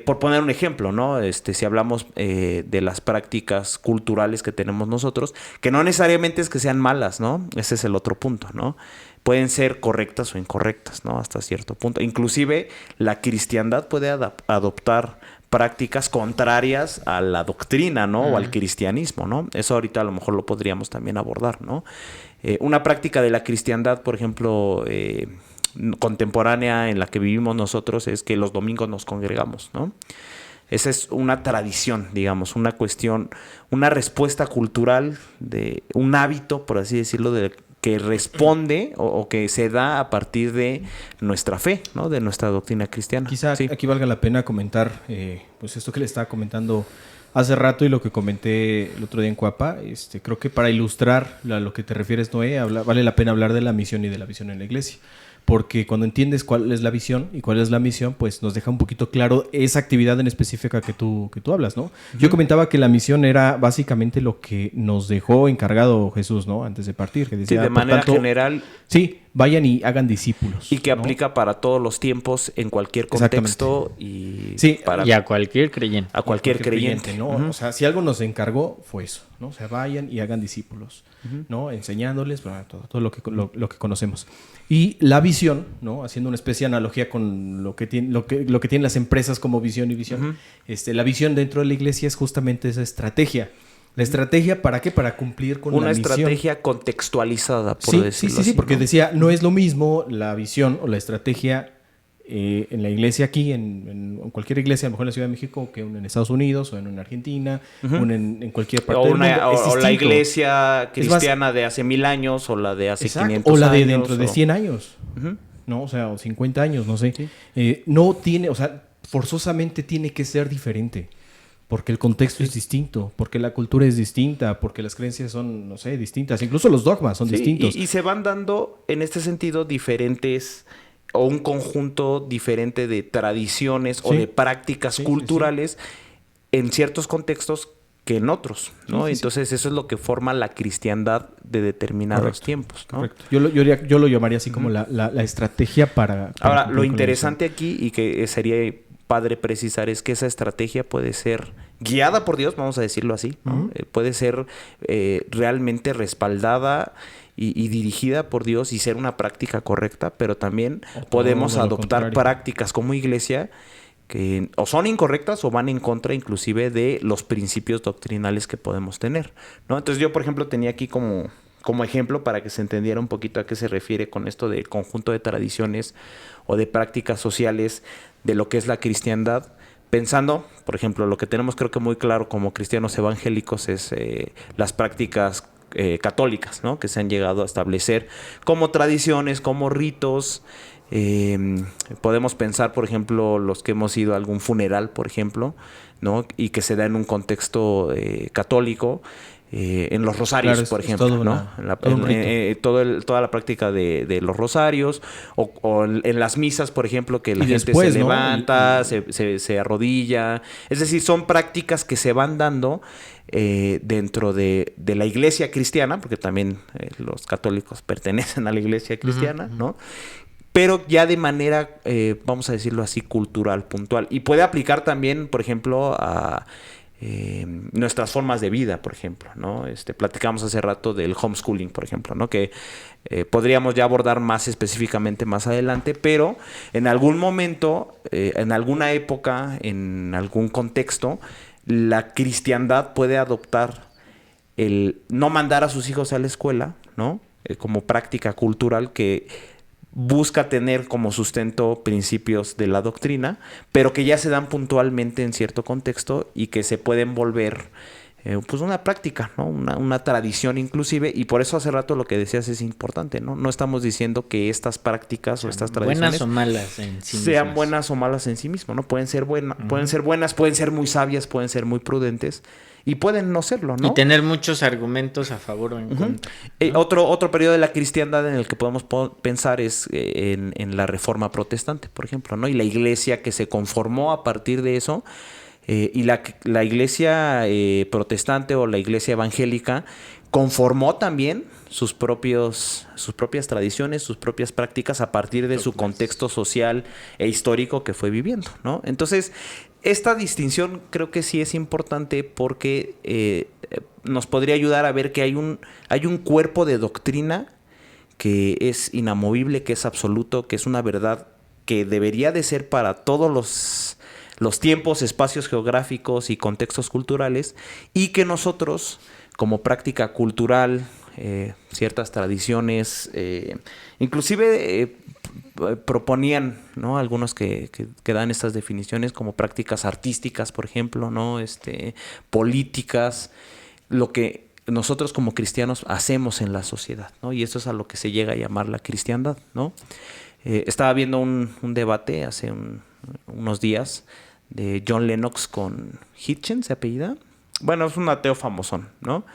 Por poner un ejemplo, ¿no? Si hablamos de las prácticas culturales que tenemos nosotros, que no necesariamente es que sean malas, ¿no? Ese es el otro punto, ¿no? Pueden ser correctas o incorrectas, ¿no? Hasta cierto punto. Inclusive la cristiandad puede adoptar prácticas contrarias a la doctrina, ¿no? O al cristianismo, ¿no? Eso ahorita a lo mejor lo podríamos también abordar, ¿no? Una práctica de la cristiandad, por ejemplo, contemporánea en la que vivimos nosotros es que los domingos nos congregamos, ¿no? Esa es una tradición, digamos, una cuestión, una respuesta cultural, de un hábito, por así decirlo, que responde o que se da a partir de nuestra fe, ¿no? De nuestra doctrina cristiana. Quizá sí. Aquí valga la pena comentar pues esto que le estaba comentando hace rato y lo que comenté el otro día en Cuapa. Creo que para ilustrar a lo que te refieres, Noé, vale la pena hablar de la misión y de la visión en la iglesia. Porque cuando entiendes cuál es la visión y cuál es la misión, pues nos deja un poquito claro esa actividad en específica que tú hablas, ¿no? Yo comentaba que la misión era básicamente lo que nos dejó encargado Jesús, ¿no? Antes de partir. Que decía, sí, de manera general. Sí, vayan y hagan discípulos. Y que aplica para todos los tiempos, en cualquier contexto. Y, sí, y a cualquier creyente. A cualquier creyente, ¿no? O sea, si algo nos encargó, fue eso, ¿no? O sea, vayan y hagan discípulos, ¿no? Enseñándoles, bueno, todo lo que conocemos. Y la visión, ¿no? Haciendo una especie de analogía con lo que tienen las empresas como visión y visión. La visión dentro de la iglesia es justamente esa estrategia. ¿La estrategia para qué? Para cumplir con una la misión. Una estrategia contextualizada, por decirlo así. Sí, porque decía, no es lo mismo la visión o la estrategia en la iglesia aquí, en cualquier iglesia, a lo mejor en la Ciudad de México, que en Estados Unidos o en Argentina, o en cualquier parte del mundo. O la iglesia cristiana de hace 1000 años, o la de hace 500 años. O la de dentro de 100 años, ¿no? O sea, o 50 años, no sé. Sí. No tiene, o sea, forzosamente tiene que ser diferente. Porque el contexto es distinto, porque la cultura es distinta, porque las creencias son, no sé, distintas. Incluso los dogmas son distintos. Y se van dando, en este sentido, diferentes o un conjunto diferente de tradiciones o de prácticas culturales en ciertos contextos que en otros, ¿no? Entonces eso es lo que forma la cristiandad de determinados tiempos, ¿no? Correcto. Yo lo llamaría así como la estrategia para ahora, lo interesante aquí y que sería padre precisar es que esa estrategia puede ser guiada por Dios, vamos a decirlo así, ¿no? Puede ser realmente respaldada y dirigida por Dios y ser una práctica correcta, pero también podemos adoptar prácticas como iglesia que o son incorrectas o van en contra inclusive de los principios doctrinales que podemos tener, ¿no? Entonces yo, por ejemplo, tenía aquí como ejemplo para que se entendiera un poquito a qué se refiere con esto del conjunto de tradiciones o de prácticas sociales de lo que es la cristiandad, pensando, por ejemplo, lo que tenemos creo que muy claro como cristianos evangélicos es las prácticas católicas, ¿no? Que se han llegado a establecer como tradiciones, como ritos. Podemos pensar, por ejemplo, los que hemos ido a algún funeral, por ejemplo, ¿no? Y que se da en un contexto católico. en los rosarios, Claro, por es ejemplo, todo ¿no? todo un rito. Toda la práctica de los rosarios, o en las misas, por ejemplo, que la Y gente después, se ¿no? levanta, se arrodilla. Es decir, son prácticas que se van dando dentro de la iglesia cristiana, porque también los católicos pertenecen a la iglesia cristiana, ¿no? Pero ya de manera, vamos a decirlo así, cultural, puntual. Y puede aplicar también, por ejemplo, a nuestras formas de vida, por ejemplo, ¿no? Platicamos hace rato del homeschooling, por ejemplo, ¿no? Que podríamos ya abordar más específicamente más adelante, pero en algún momento, en alguna época, en algún contexto, la cristiandad puede adoptar el no mandar a sus hijos a la escuela, ¿no? Como práctica cultural que busca tener como sustento principios de la doctrina, pero que ya se dan puntualmente en cierto contexto y que se pueden volver pues una práctica, ¿no? Una tradición inclusive, y por eso hace rato lo que decías es importante, ¿no? No estamos diciendo que estas prácticas o estas tradiciones buenas o malas en sí sean mismas. buenas o malas en sí mismas, ¿no? Pueden ser pueden ser buenas, pueden ser muy sabias, pueden ser muy prudentes y pueden no serlo, ¿no? Y tener muchos argumentos a favor o en contra, ¿no? Otro periodo de la cristiandad en el que podemos pensar es en la Reforma Protestante, por ejemplo, ¿no? Y la iglesia que se conformó a partir de eso, y la iglesia protestante o la iglesia evangélica conformó también sus propias tradiciones, sus propias prácticas a partir de su contexto social e histórico que fue viviendo, ¿no? Entonces, esta distinción creo que sí es importante porque nos podría ayudar a ver que hay un cuerpo de doctrina que es inamovible, que es absoluto, que es una verdad que debería de ser para todos los tiempos, espacios geográficos y contextos culturales, y que nosotros, como práctica cultural, ciertas tradiciones, inclusive proponían, ¿no? Algunos que dan estas definiciones como prácticas artísticas, por ejemplo, ¿no? Políticas, lo que nosotros como cristianos hacemos en la sociedad, ¿no? Y eso es a lo que se llega a llamar la cristiandad, ¿no? Estaba viendo un debate hace unos días de John Lennox con Hitchens, ¿se apellida? Bueno, es un ateo famosón, ¿no?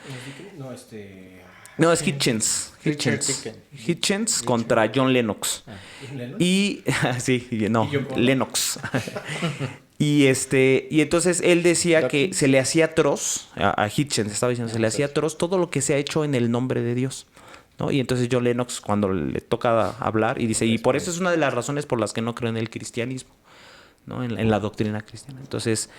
No, es Hitchens. Hitchens contra John Lennox. Y sí, no, Lennox. Y entonces él decía que se le hacía atroz a Hitchens, estaba diciendo, se le hacía atroz todo lo que se ha hecho en el nombre de Dios, ¿no? Y entonces John Lennox, cuando le toca hablar, y dice, y por eso es una de las razones por las que no creo en el cristianismo, ¿no? En la doctrina cristiana. Entonces,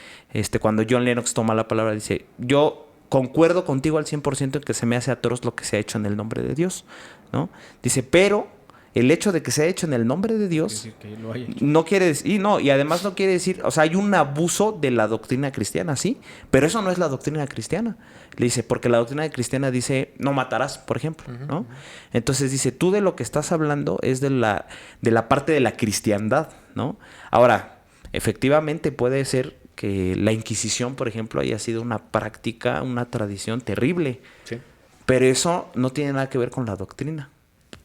cuando John Lennox toma la palabra, dice, yo concuerdo contigo al 100% en que se me hace atroz lo que se ha hecho en el nombre de Dios, ¿no? Dice, pero el hecho de que se ha hecho en el nombre de Dios no quiere decir, y además no quiere decir, o sea, hay un abuso de la doctrina cristiana, sí, pero eso no es la doctrina cristiana. Le dice, porque la doctrina cristiana dice, no matarás, por ejemplo, ¿no? Entonces dice, tú de lo que estás hablando es de la parte de la cristiandad, ¿no? Ahora, efectivamente puede ser que la Inquisición, por ejemplo, haya sido una práctica, una tradición terrible. Sí. Pero eso no tiene nada que ver con la doctrina.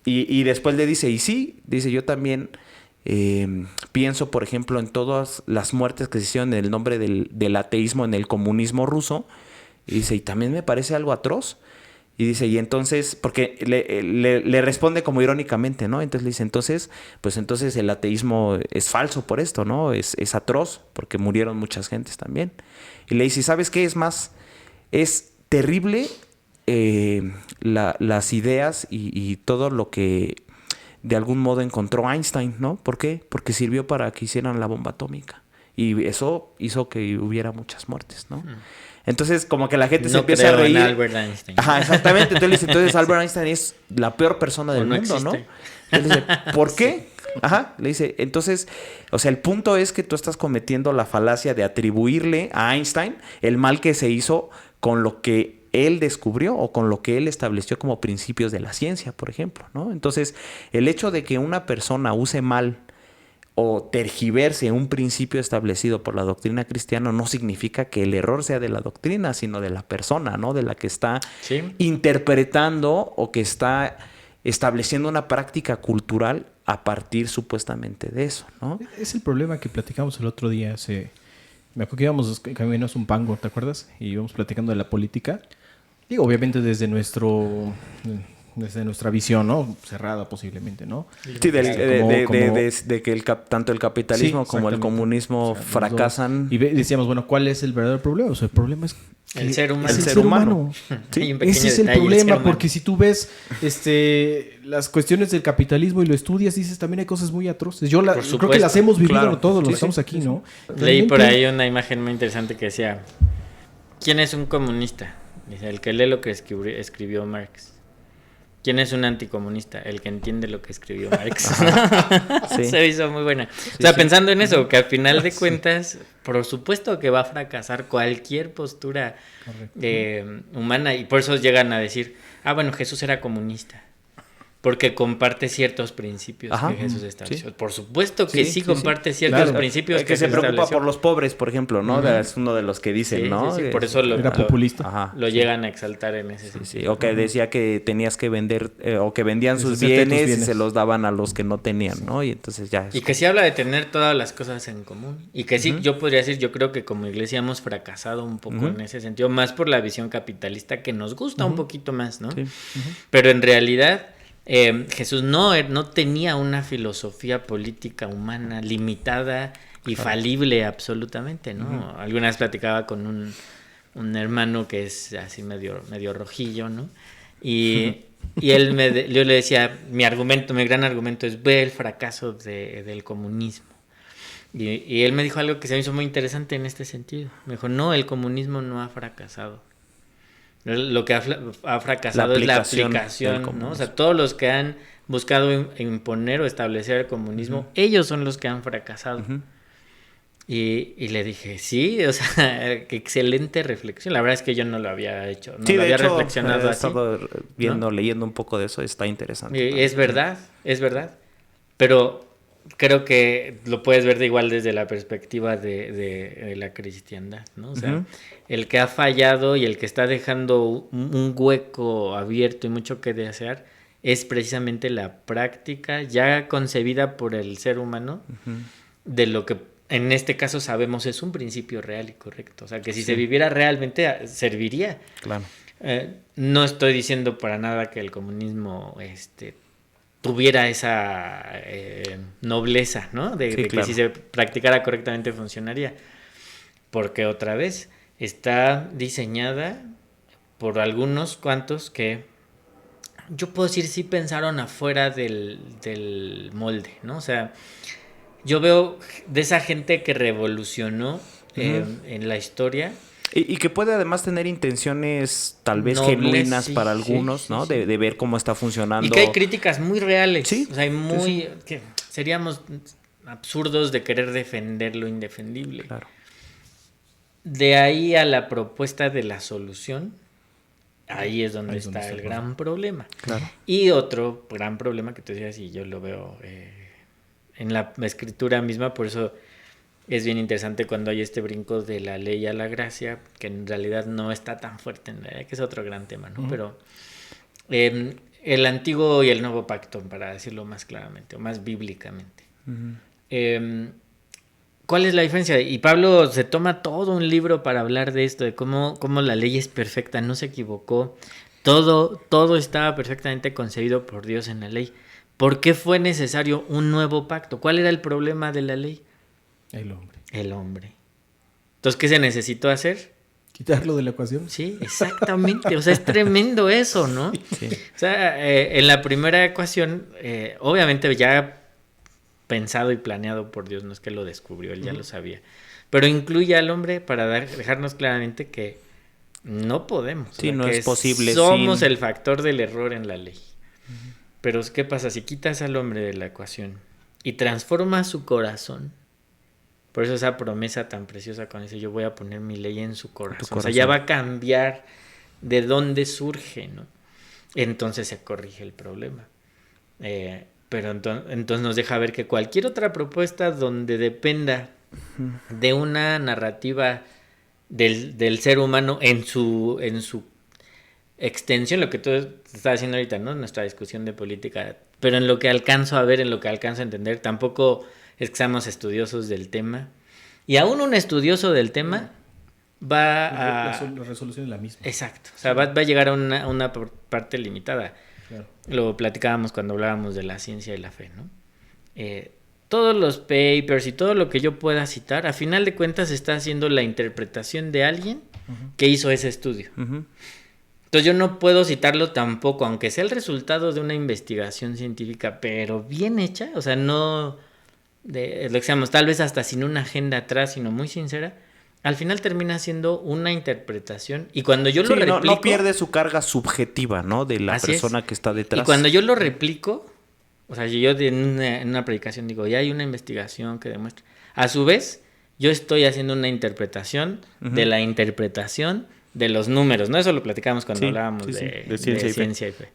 Y después le dice, y sí, dice, yo también pienso, por ejemplo, en todas las muertes que se hicieron en el nombre del ateísmo, en el comunismo ruso. Y dice, y también me parece algo atroz. Y dice, y entonces, porque le responde como irónicamente, ¿no? Entonces le dice, entonces el ateísmo es falso por esto, ¿no? Es atroz, porque murieron muchas gentes también. Y le dice, ¿sabes qué? Es más, es terrible las ideas y todo lo que de algún modo encontró Einstein, ¿no? ¿Por qué? Porque sirvió para que hicieran la bomba atómica. Y eso hizo que hubiera muchas muertes, ¿no? Entonces, como que la gente se empieza a reír. En Albert Einstein. Ajá, exactamente. Entonces Albert Einstein es la peor persona del mundo, existe. ¿no? Entonces le dice, ¿por qué? Ajá, le dice, entonces, o sea, el punto es que tú estás cometiendo la falacia de atribuirle a Einstein el mal que se hizo con lo que él descubrió o con lo que él estableció como principios de la ciencia, por ejemplo, ¿no? Entonces, el hecho de que una persona use mal o tergiverse un principio establecido por la doctrina cristiana no significa que el error sea de la doctrina, sino de la persona, ¿no? De la que está interpretando o que está estableciendo una práctica cultural a partir supuestamente de eso, ¿no? Es el problema que platicamos el otro día. Me acuerdo que íbamos camino a un pango, ¿te acuerdas? Y íbamos platicando de la política. Digo, obviamente desde nuestra visión, ¿no? Cerrada posiblemente, ¿no? Sí, Como- de que tanto el capitalismo Sí, como el exactamente. comunismo O sea, los fracasan. dos. Y decíamos, bueno, ¿cuál es el verdadero problema? O sea, el problema es que El ser humano. es el El ser ser humano. humano. Sí, Hay un pequeño Ese es el detalle, ser problema, humano. porque si tú ves las cuestiones del capitalismo y lo estudias, dices, también hay cosas muy atroces. Por Creo que supuesto. las hemos vivido Claro. todos los Sí, que estamos sí, aquí, sí, ¿no? Leí por Realmente- ahí una imagen muy interesante que decía, ¿quién es un comunista? Dice, el que lee lo que escribió Marx. ¿Quién es un anticomunista? El que entiende lo que escribió Marx. Sí. Se hizo muy buena. O sea, sí. pensando en eso, que al final de cuentas, por supuesto que va a fracasar cualquier postura humana, y por eso llegan a decir, bueno, Jesús era comunista. Porque comparte ciertos principios Ajá. que Jesús estableció. Sí. Por supuesto que Sí, sí, sí, comparte sí. ciertos Claro. principios Que se Jesús preocupa estableció. por los pobres, por ejemplo, ¿no? Ujú. Es uno de los que dicen, Sí, ¿no? sí, sí, por eso Era populista. Ajá. lo llegan a exaltar en ese Sí, sentido. sí. O que decía que tenías que vender, o que vendían sus Deshacerte de tus bienes y bienes. se los daban a los que no tenían, ¿no? Y entonces ya. Y que sí habla de tener todas las cosas en común. Y que sí, yo podría decir, yo creo que como iglesia hemos fracasado un poco en ese sentido, más por la visión capitalista que nos gusta un poquito más, ¿no? Sí. Pero en realidad Jesús no tenía una filosofía política humana limitada y falible absolutamente, ¿no? Alguna vez platicaba con un hermano que es así medio rojillo, ¿no? Y yo le decía, mi gran argumento es ve el fracaso del comunismo. Y él me dijo algo que se me hizo muy interesante en este sentido. Me dijo, no, el comunismo no ha fracasado. Lo que ha fracasado es la aplicación, ¿no? O sea, todos los que han buscado imponer o establecer el comunismo, ellos son los que han fracasado. Y le dije, sí, o sea, qué excelente reflexión. La verdad es que yo no lo había hecho, no Sí, lo de había hecho, reflexionado he así. estado ¿no? leyendo un poco de eso, está interesante. Es verdad. Pero creo que lo puedes ver de igual desde la perspectiva de la cristiandad, ¿no? O sea, el que ha fallado y el que está dejando un hueco abierto y mucho que desear es precisamente la práctica ya concebida por el ser humano de lo que en este caso sabemos es un principio real y correcto. O sea, que si se viviera realmente serviría. Claro. No estoy diciendo para nada que el comunismo tuviera esa nobleza, ¿no? De Sí, que claro. si se practicara correctamente funcionaría. Porque otra vez está diseñada por algunos cuantos que yo puedo decir sí pensaron afuera del molde, ¿no? O sea, yo veo de esa gente que revolucionó en la historia. Y que puede además tener intenciones tal vez Nobles, genuinas sí, para sí, algunos, sí, ¿no? sí. De ver cómo está funcionando. Y que hay críticas muy reales. Sí, O sea, hay muy... sí. que seríamos absurdos de querer defender lo indefendible. Claro. De ahí a la propuesta de la solución, ahí es donde está el gran problema. Claro. Y otro gran problema que tú decías, y yo lo veo en la escritura misma, por eso es bien interesante cuando hay este brinco de la ley a la gracia, que en realidad no está tan fuerte, en realidad, que es otro gran tema, ¿no? Pero el antiguo y el nuevo pacto, para decirlo más claramente, o más bíblicamente. ¿Cuál es la diferencia? Y Pablo se toma todo un libro para hablar de esto, de cómo la ley es perfecta, no se equivocó. Todo estaba perfectamente concebido por Dios en la ley. ¿Por qué fue necesario un nuevo pacto? ¿Cuál era el problema de la ley? El hombre. Entonces, ¿qué se necesitó hacer? ¿Quitarlo de la ecuación? Sí, exactamente. O sea, es tremendo eso, ¿no? Sí. O sea, en la primera ecuación, obviamente ya pensado y planeado por Dios, no es que lo descubrió, él ya lo sabía. Pero incluye al hombre para dejarnos claramente que no podemos. Sí, o sea, no que es posible somos sin... el factor del error en la ley. Pero ¿qué pasa? Si quitas al hombre de la ecuación y transformas su corazón, por eso esa promesa tan preciosa cuando dice yo voy a poner mi ley en su corazón. O sea, ya va a cambiar de dónde surge, ¿no? Entonces se corrige el problema. Pero entonces nos deja ver que cualquier otra propuesta donde dependa de una narrativa del ser humano en su extensión, lo que tú estás haciendo ahorita, ¿no? Nuestra discusión de política, pero en lo que alcanzo a ver, en lo que alcanzo a entender, tampoco es que seamos estudiosos del tema. Y aún un estudioso del tema va a... La resolución es la misma. Exacto. O sea, va a llegar a una parte limitada. Claro. Lo platicábamos cuando hablábamos de la ciencia y la fe, ¿no? Todos los papers y todo lo que yo pueda citar, a final de cuentas está haciendo la interpretación de alguien que hizo ese estudio. Entonces yo no puedo citarlo tampoco, aunque sea el resultado de una investigación científica, pero bien hecha, o sea, no lo que decíamos, tal vez hasta sin una agenda atrás, sino muy sincera. Al final termina siendo una interpretación, y cuando yo lo replico... No pierde su carga subjetiva, ¿no? De la persona que está detrás. Y cuando yo lo replico, o sea, yo en una predicación digo, ya hay una investigación que demuestra. A su vez, yo estoy haciendo una interpretación de la interpretación de los números, ¿no? Eso lo platicábamos cuando hablábamos de ciencia y fe.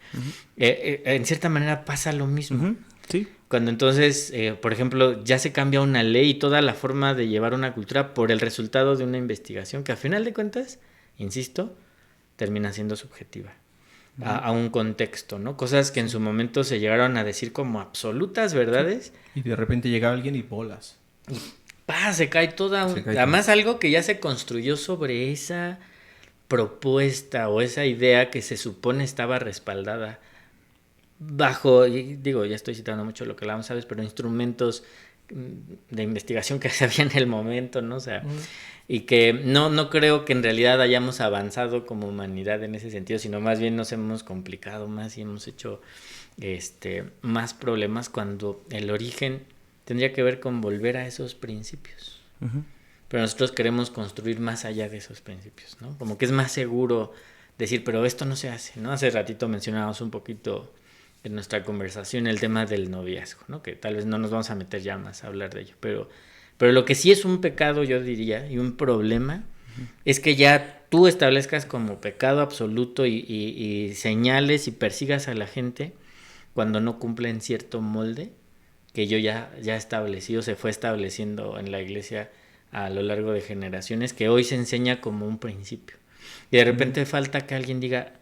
En cierta manera pasa lo mismo. Sí. Cuando entonces, por ejemplo, ya se cambia una ley y toda la forma de llevar una cultura por el resultado de una investigación que a final de cuentas, insisto, termina siendo subjetiva a un contexto, ¿no? Cosas que en su momento se llegaron a decir como absolutas verdades. Y de repente llega alguien y bolas. Y se cae toda... Además algo que ya se construyó sobre esa propuesta o esa idea que se supone estaba respaldada bajo, digo, ya estoy citando mucho lo que hablábamos, ¿sabes? Pero instrumentos de investigación que se había en el momento, ¿no? O sea, y que no creo que en realidad hayamos avanzado como humanidad en ese sentido, sino más bien nos hemos complicado más y hemos hecho más problemas cuando el origen tendría que ver con volver a esos principios. Pero nosotros queremos construir más allá de esos principios, ¿no? Como que es más seguro decir, pero esto no se hace, ¿no? Hace ratito mencionábamos un poquito en nuestra conversación el tema del noviazgo, ¿no? Que tal vez no nos vamos a meter ya más a hablar de ello, pero lo que sí es un pecado, yo diría, y un problema, es que ya tú establezcas como pecado absoluto y señales y persigas a la gente cuando no cumplen cierto molde que yo ya establecido, se fue estableciendo en la iglesia a lo largo de generaciones, que hoy se enseña como un principio. Y de repente falta que alguien diga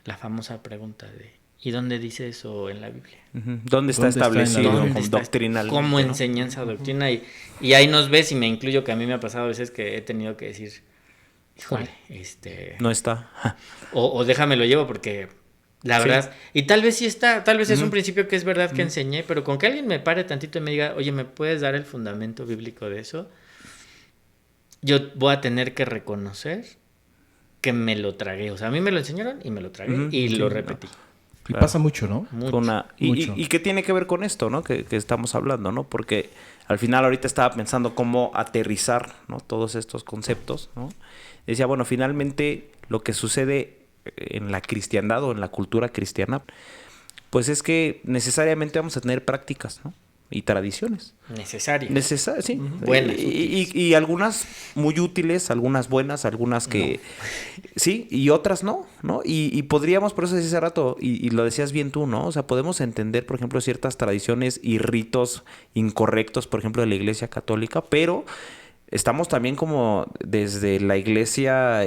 la famosa pregunta de ¿y dónde dice eso en la Biblia? ¿Dónde está establecido doctrinalmente? Como enseñanza, doctrina. Y ahí nos ves, y me incluyo, que a mí me ha pasado a veces que he tenido que decir, híjole, no está. o déjame lo llevo porque la verdad, y tal vez sí está, tal vez es un principio que es verdad que enseñé, pero con que alguien me pare tantito y me diga, oye, ¿me puedes dar el fundamento bíblico de eso? Yo voy a tener que reconocer que me lo tragué. O sea, a mí me lo enseñaron y me lo tragué y lo repetí. Y pasa mucho, ¿no? Mucho. ¿Y qué tiene que ver con esto, ¿no? Que estamos hablando, ¿no? Porque al final ahorita estaba pensando cómo aterrizar, ¿no? Todos estos conceptos, ¿no? Decía, bueno, finalmente lo que sucede en la cristiandad o en la cultura cristiana, pues es que necesariamente vamos a tener prácticas, ¿no? Y tradiciones. Necesarias. Sí. Buenas. Y algunas muy útiles, algunas buenas, algunas que... No. Sí, y otras no, ¿no? Y podríamos, por eso decía hace rato, y lo decías bien tú, ¿no? O sea, podemos entender, por ejemplo, ciertas tradiciones y ritos incorrectos, por ejemplo, de la Iglesia Católica, pero estamos también como desde la Iglesia...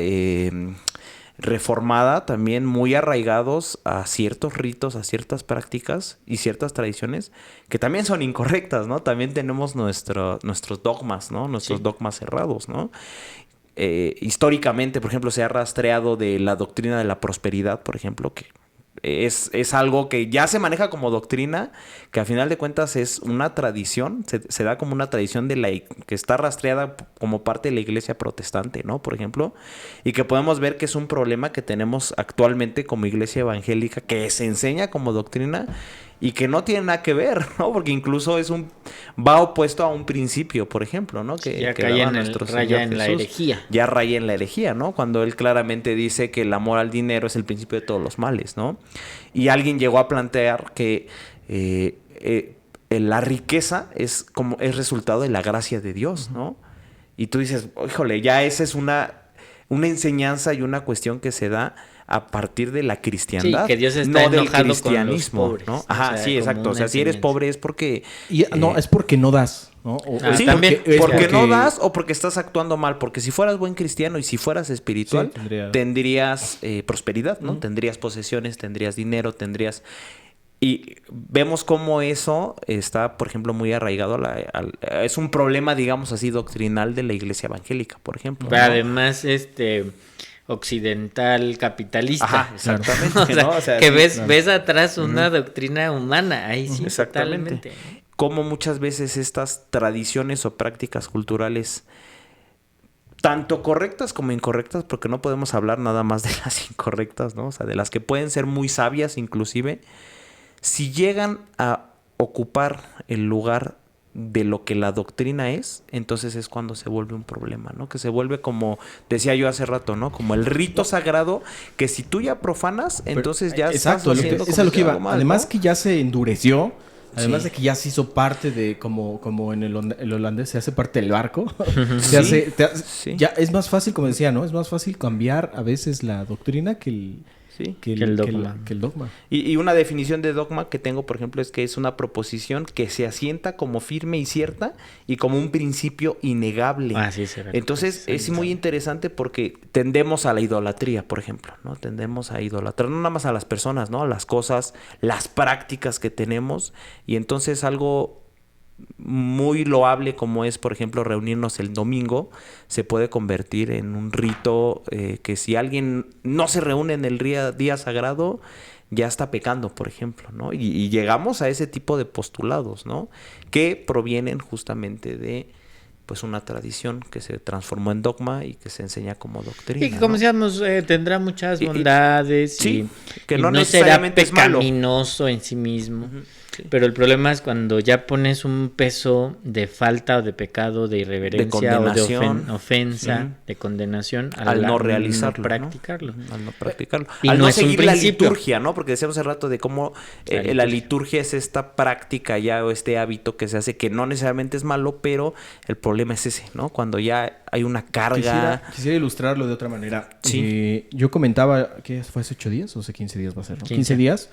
reformada, también muy arraigados a ciertos ritos, a ciertas prácticas y ciertas tradiciones que también son incorrectas, ¿no? También tenemos nuestros dogmas, ¿no? Nuestros dogmas cerrados, ¿no? Históricamente, por ejemplo, se ha rastreado de la doctrina de la prosperidad, por ejemplo, que es algo que ya se maneja como doctrina, que a final de cuentas es una tradición, se da como una tradición que está rastreada como parte de la iglesia protestante, ¿no? Por ejemplo, y que podemos ver que es un problema que tenemos actualmente como iglesia evangélica, que se enseña como doctrina y que no tiene nada que ver, ¿no? Porque incluso va opuesto a un principio, por ejemplo, ¿no? Que ya cae en la herejía. Ya raya en la herejía, ¿no? Cuando él claramente dice que el amor al dinero es el principio de todos los males, ¿no? Y alguien llegó a plantear que la riqueza es resultado de la gracia de Dios, ¿no? Y tú dices, híjole, ya esa es una enseñanza y una cuestión que se da a partir de la cristiandad, sí, que Dios está no enojado del cristianismo, con los pobres, ¿no? Ajá, sí, exacto. O sea, si eres pobre es porque... no, es porque no das, ¿no? Sí, también. porque no das o porque estás actuando mal. Porque si fueras buen cristiano y si fueras espiritual, tendrías prosperidad, ¿no? Tendrías posesiones, tendrías dinero, tendrías... Y vemos cómo eso está, por ejemplo, muy arraigado es un problema, digamos así, doctrinal de la iglesia evangélica, por ejemplo. Pero ¿no? además, occidental capitalista. Ajá, exactamente. O sea, ¿no? O sea, que sí, ves atrás una doctrina humana, ahí sí, exactamente. totalmente. Cómo muchas veces estas tradiciones o prácticas culturales, tanto correctas como incorrectas, porque no podemos hablar nada más de las incorrectas, ¿no? O sea, de las que pueden ser muy sabias inclusive, si llegan a ocupar el lugar de lo que la doctrina es, entonces es cuando se vuelve un problema, ¿no? Que se vuelve como, decía yo hace rato, ¿no? Como el rito sagrado, que si tú ya profanas, entonces ya exacto, estás haciendo es a lo que iba. mal, Además ¿no? que ya se endureció, además Sí. de que ya se hizo parte de, como en el holandés se hace parte del barco, Sí. Sí. ya es más fácil, como decía, ¿no? Es más fácil cambiar a veces la doctrina que el Sí. Que el dogma. que el dogma. Y una definición de dogma que tengo, por ejemplo, es que es una proposición que se asienta como firme y cierta y como un principio innegable. Ah, sí, será. Entonces es muy interesante porque tendemos a la idolatría, por ejemplo, ¿no? Tendemos a idolatrar no nada más a las personas, ¿no? A las cosas, las prácticas que tenemos. Y entonces algo muy loable como es, por ejemplo, reunirnos el domingo, se puede convertir en un rito que si alguien no se reúne en el día sagrado, ya está pecando, por ejemplo, ¿no? Y llegamos a ese tipo de postulados, ¿no? Que provienen justamente de pues una tradición que se transformó en dogma y que se enseña como doctrina. Y que, como ¿no? decíamos, tendrá muchas bondades sí, que y no no necesariamente es será malo. pecaminoso en sí mismo. Ujú, sí. Pero el problema es cuando ya pones un peso de falta o de pecado, de irreverencia o de condenación. ofensa, Ujú. de condenación Al no realizarlo, no practicarlo. ¿no? Al no practicarlo. Y Al no no es un seguir la principio. liturgia, ¿no? Porque decíamos hace rato de cómo la liturgia es esta práctica ya o este hábito que se hace que no necesariamente es malo, pero el problema es ese, ¿no? Cuando ya hay una carga. Quisiera ilustrarlo de otra manera. Sí. Yo comentaba, ¿qué fue hace 8 días o hace 15 días va a ser? ¿No? 15. 15 días.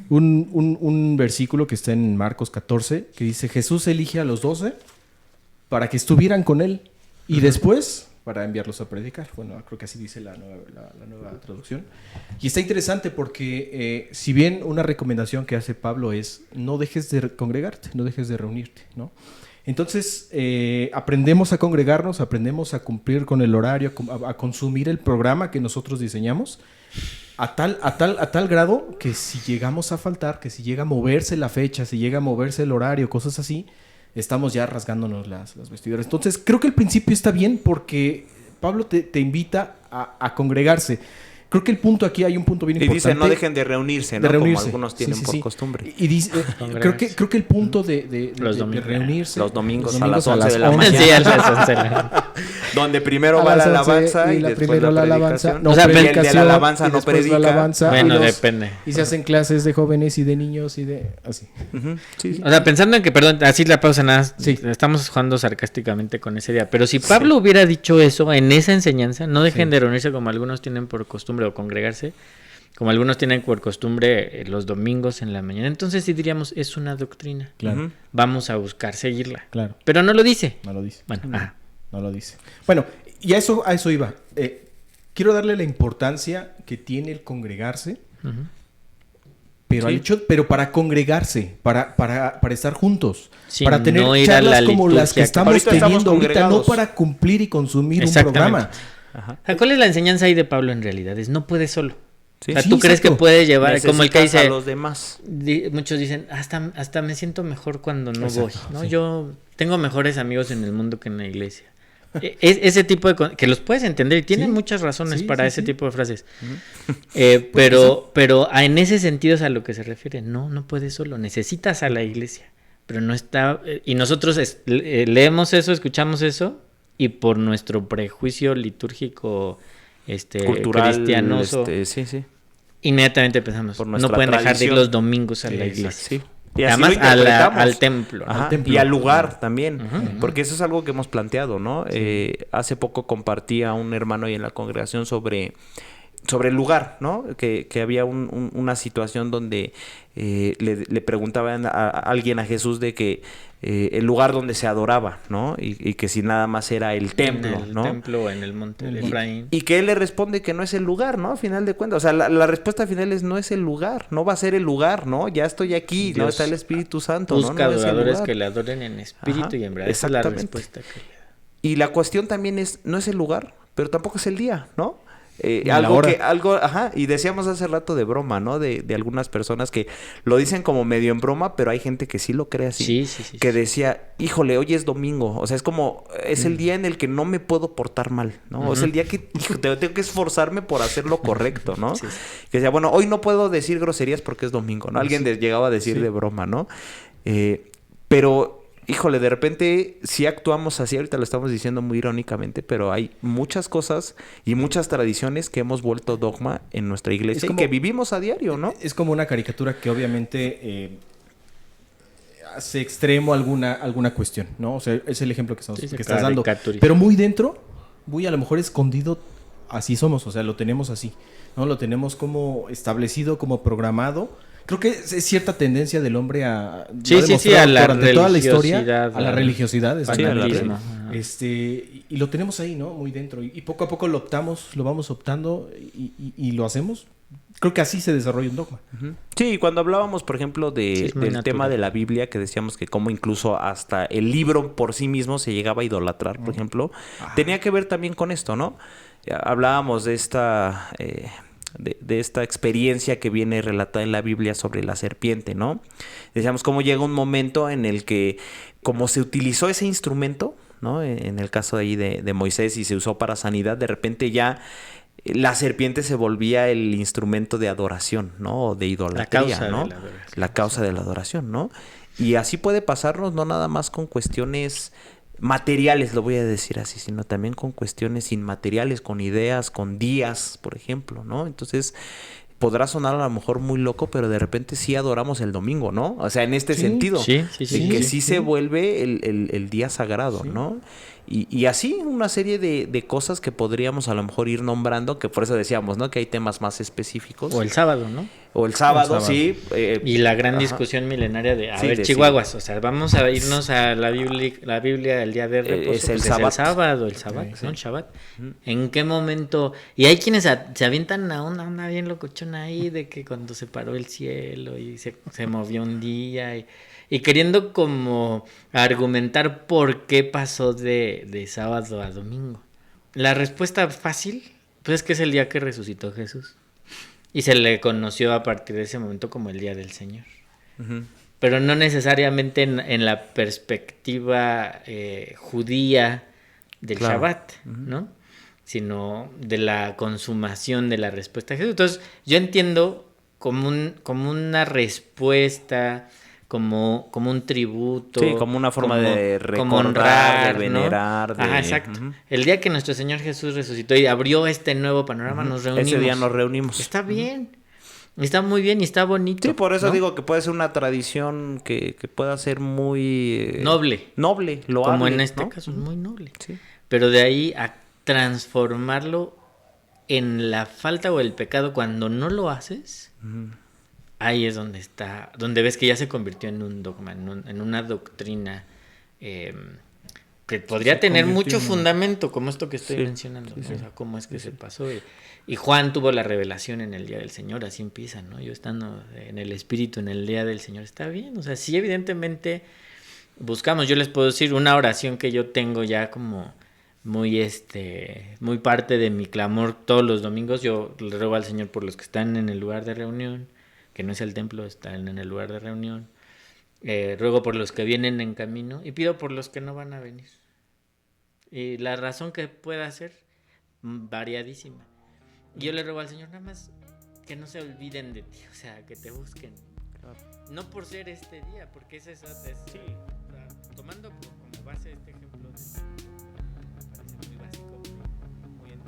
Un versículo que está en Marcos 14 que dice, Jesús elige a los 12 para que estuvieran con él y después para enviarlos a predicar. Bueno, creo que así dice la nueva traducción. Y está interesante porque si bien una recomendación que hace Pablo es no dejes de congregarte, no dejes de reunirte, ¿no? Entonces aprendemos a congregarnos, aprendemos a cumplir con el horario, a consumir el programa que nosotros diseñamos a tal grado que si llegamos a faltar, que si llega a moverse la fecha, si llega a moverse el horario, cosas así, estamos ya rasgándonos las vestiduras. Entonces creo que el principio está bien porque Pablo te invita a congregarse. Creo que el punto aquí, hay un punto bien importante. Y dice, no dejen de reunirse, ¿no? Como algunos tienen por costumbre. Y dice, creo que el punto de reunirse... Los domingos a a las 11 11 de la 11. mañana. Sí, a las 11 de la- Donde primero A va la las 11 alabanza y la después primero la alabanza, predicación. no O sea, el de la predicación, alabanza y no después predica. la alabanza, Bueno, y depende. Y se hacen clases de jóvenes y de niños y de... así. Ujú, sí, sí. O sea, pensando en que, perdón, así la pausa nada, Sí. estamos jugando sarcásticamente con esa idea, pero si Pablo hubiera dicho eso en esa enseñanza, no dejen de reunirse como algunos tienen por costumbre o congregarse, como algunos tienen por costumbre los domingos en la mañana, entonces sí diríamos, es una doctrina. Claro, Ujú. Vamos a buscar seguirla. claro. Pero no lo dice. No lo dice. Bueno, ajá. No lo dice. Bueno, y a eso iba. Quiero darle la importancia que tiene el congregarse, Ujú. pero Sí. pero para congregarse, para estar juntos, Sí, para tener no ir a charlas la como las que liturgia. estamos Ahorita estamos teniendo ahorita, no congregados. para cumplir y consumir un Exactamente. programa. Ajá. O sea, ¿cuál es la enseñanza ahí de Pablo en realidad? Es no puede solo. Sí. O sea, Sí, ¿tú crees que exacto. puede llevar, como el que Necesitas dice, a los demás. muchos dicen, hasta me siento mejor cuando no Exacto, voy, ¿no? sí. Yo tengo mejores amigos en el mundo que en la iglesia. Ese tipo de que los puedes entender y tienen Sí, muchas razones sí, para sí, ese sí. tipo de frases. Pero en ese sentido es a lo que se refiere. No puedes solo, necesitas a la iglesia. Pero no está... y nosotros leemos eso, escuchamos eso, y por nuestro prejuicio litúrgico Cultural. cristianoso, Sí, sí. inmediatamente pensamos, Por no nuestra pueden dejar de ir tradición. los domingos a la Exacto, iglesia. Sí. Y así Además lo interpretamos. al templo. ¿no? Ajá, Al templo. y al lugar también, Ujú. porque eso es algo que hemos planteado, ¿no? Hace poco compartí a un hermano ahí en la congregación sobre el lugar, ¿no? Que había una situación donde le preguntaban a alguien a Jesús de que el lugar donde se adoraba, ¿no? Y que si nada más era el templo, ¿no? En el templo o en el monte de Efraín. Y que él le responde que no es el lugar, ¿no? A final de cuentas, o sea, la respuesta final es no es el lugar, no va a ser el lugar, ¿no? Ya estoy aquí, Dios ¿no? Está el Espíritu Santo, busca ¿no? No adoradores que le adoren en espíritu y en verdad. Esa es la respuesta que le da. Y la cuestión también es, no es el lugar, pero tampoco es el día, ¿no? Y decíamos hace rato de broma, ¿no? De algunas personas que lo dicen como medio en broma, pero hay gente que sí lo cree así. Sí. Que decía, híjole, hoy es domingo. O sea, es como, es el día en el que no me puedo portar mal, ¿no? Es el día que tengo que esforzarme por hacer lo correcto, ¿no? Sí. Que decía, bueno, hoy no puedo decir groserías porque es domingo, ¿no? Alguien llegaba a decir de broma, ¿no? Pero... híjole, de repente sí actuamos así, ahorita lo estamos diciendo muy irónicamente, pero hay muchas cosas y muchas tradiciones que hemos vuelto dogma en nuestra iglesia y que vivimos a diario, ¿no? Es como una caricatura que obviamente hace extremo alguna cuestión, ¿no? O sea, es el ejemplo que estás dando. Pero muy dentro, muy a lo mejor escondido, así somos, o sea, lo tenemos así, ¿no? Lo tenemos como establecido, como programado. Creo que es cierta tendencia del hombre a la durante toda la historia a la religiosidad, y lo tenemos ahí, ¿no? Muy dentro y poco a poco lo vamos optando y lo hacemos. Creo que así se desarrolla un dogma. Sí, cuando hablábamos, por ejemplo, del tema de la Biblia, que decíamos que como incluso hasta el libro por sí mismo se llegaba a idolatrar, por ejemplo, tenía que ver también con esto, ¿no? Hablábamos de esta... de esta experiencia que viene relatada en la Biblia sobre la serpiente, ¿no? Decíamos cómo llega un momento en el que, como se utilizó ese instrumento, ¿no? En el caso de ahí de Moisés y se usó para sanidad, de repente ya la serpiente se volvía el instrumento de adoración, ¿no? O de idolatría, ¿no? La causa de la adoración, ¿no? Y así puede pasarnos, no nada más con cuestiones materiales, lo voy a decir así, sino también con cuestiones inmateriales, con ideas, con días, por ejemplo, ¿no? Entonces, podrá sonar a lo mejor muy loco, pero de repente sí adoramos el domingo, ¿no? O sea, en este sentido, de que sí se vuelve el día sagrado, ¿no? Y así una serie de cosas que podríamos a lo mejor ir nombrando, que por eso decíamos, ¿no? Que hay temas más específicos. O el sábado, ¿no? O el sábado, sí. Y la gran discusión milenaria de, chihuahuas, o sea, vamos a irnos a la Biblia el día de reposo. Es el pues sábado. Es el sábado, ¿no? El Shabbat. ¿En qué momento? Y hay quienes se avientan a una bien locochona ahí de que cuando se paró el cielo y se movió un día y queriendo como argumentar por qué pasó de sábado a domingo. La respuesta fácil, pues es que es el día que resucitó Jesús. Y se le conoció a partir de ese momento como el Día del Señor. Pero no necesariamente en la perspectiva judía del Shabbat, ¿no? Sino de la consumación de la respuesta a Jesús. Entonces, yo entiendo como una respuesta, como un tributo. Sí, como una forma de recordar, honrar, de venerar. ¿no? Exacto. El día que nuestro Señor Jesús resucitó y abrió este nuevo panorama, nos reunimos. Ese día nos reunimos. Está bien. Está muy bien y está bonito. Sí, por eso digo que puede ser una tradición que pueda ser muy... noble, loable. Como en este caso, muy noble. Sí. Pero de ahí a transformarlo en la falta o el pecado cuando no lo haces... Ahí es donde ves que ya se convirtió en un dogma, en una doctrina que podría tener mucho fundamento, como esto que estoy mencionando, ¿no? O sea, cómo es que se pasó. Y Juan tuvo la revelación en el Día del Señor, así empieza, ¿no? Yo estando en el Espíritu en el Día del Señor, está bien. O sea, sí, evidentemente buscamos. Yo les puedo decir una oración que yo tengo ya como muy parte de mi clamor todos los domingos. Yo le ruego al Señor por los que están en el lugar de reunión, que no es el templo, están en el lugar de reunión. Ruego por los que vienen en camino y pido por los que no van a venir. Y la razón que pueda ser, variadísima. Y yo le ruego al Señor nada más que no se olviden de ti, o sea, que te busquen. Claro. No por ser este día, porque es tomando como base este ejemplo parece muy básico.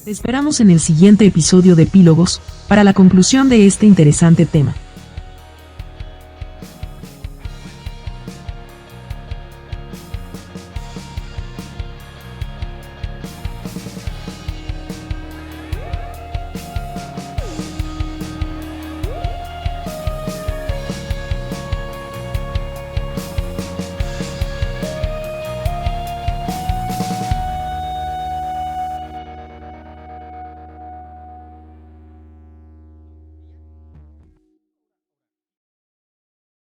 Te esperamos en el siguiente episodio de Epílogos, para la conclusión de este interesante tema.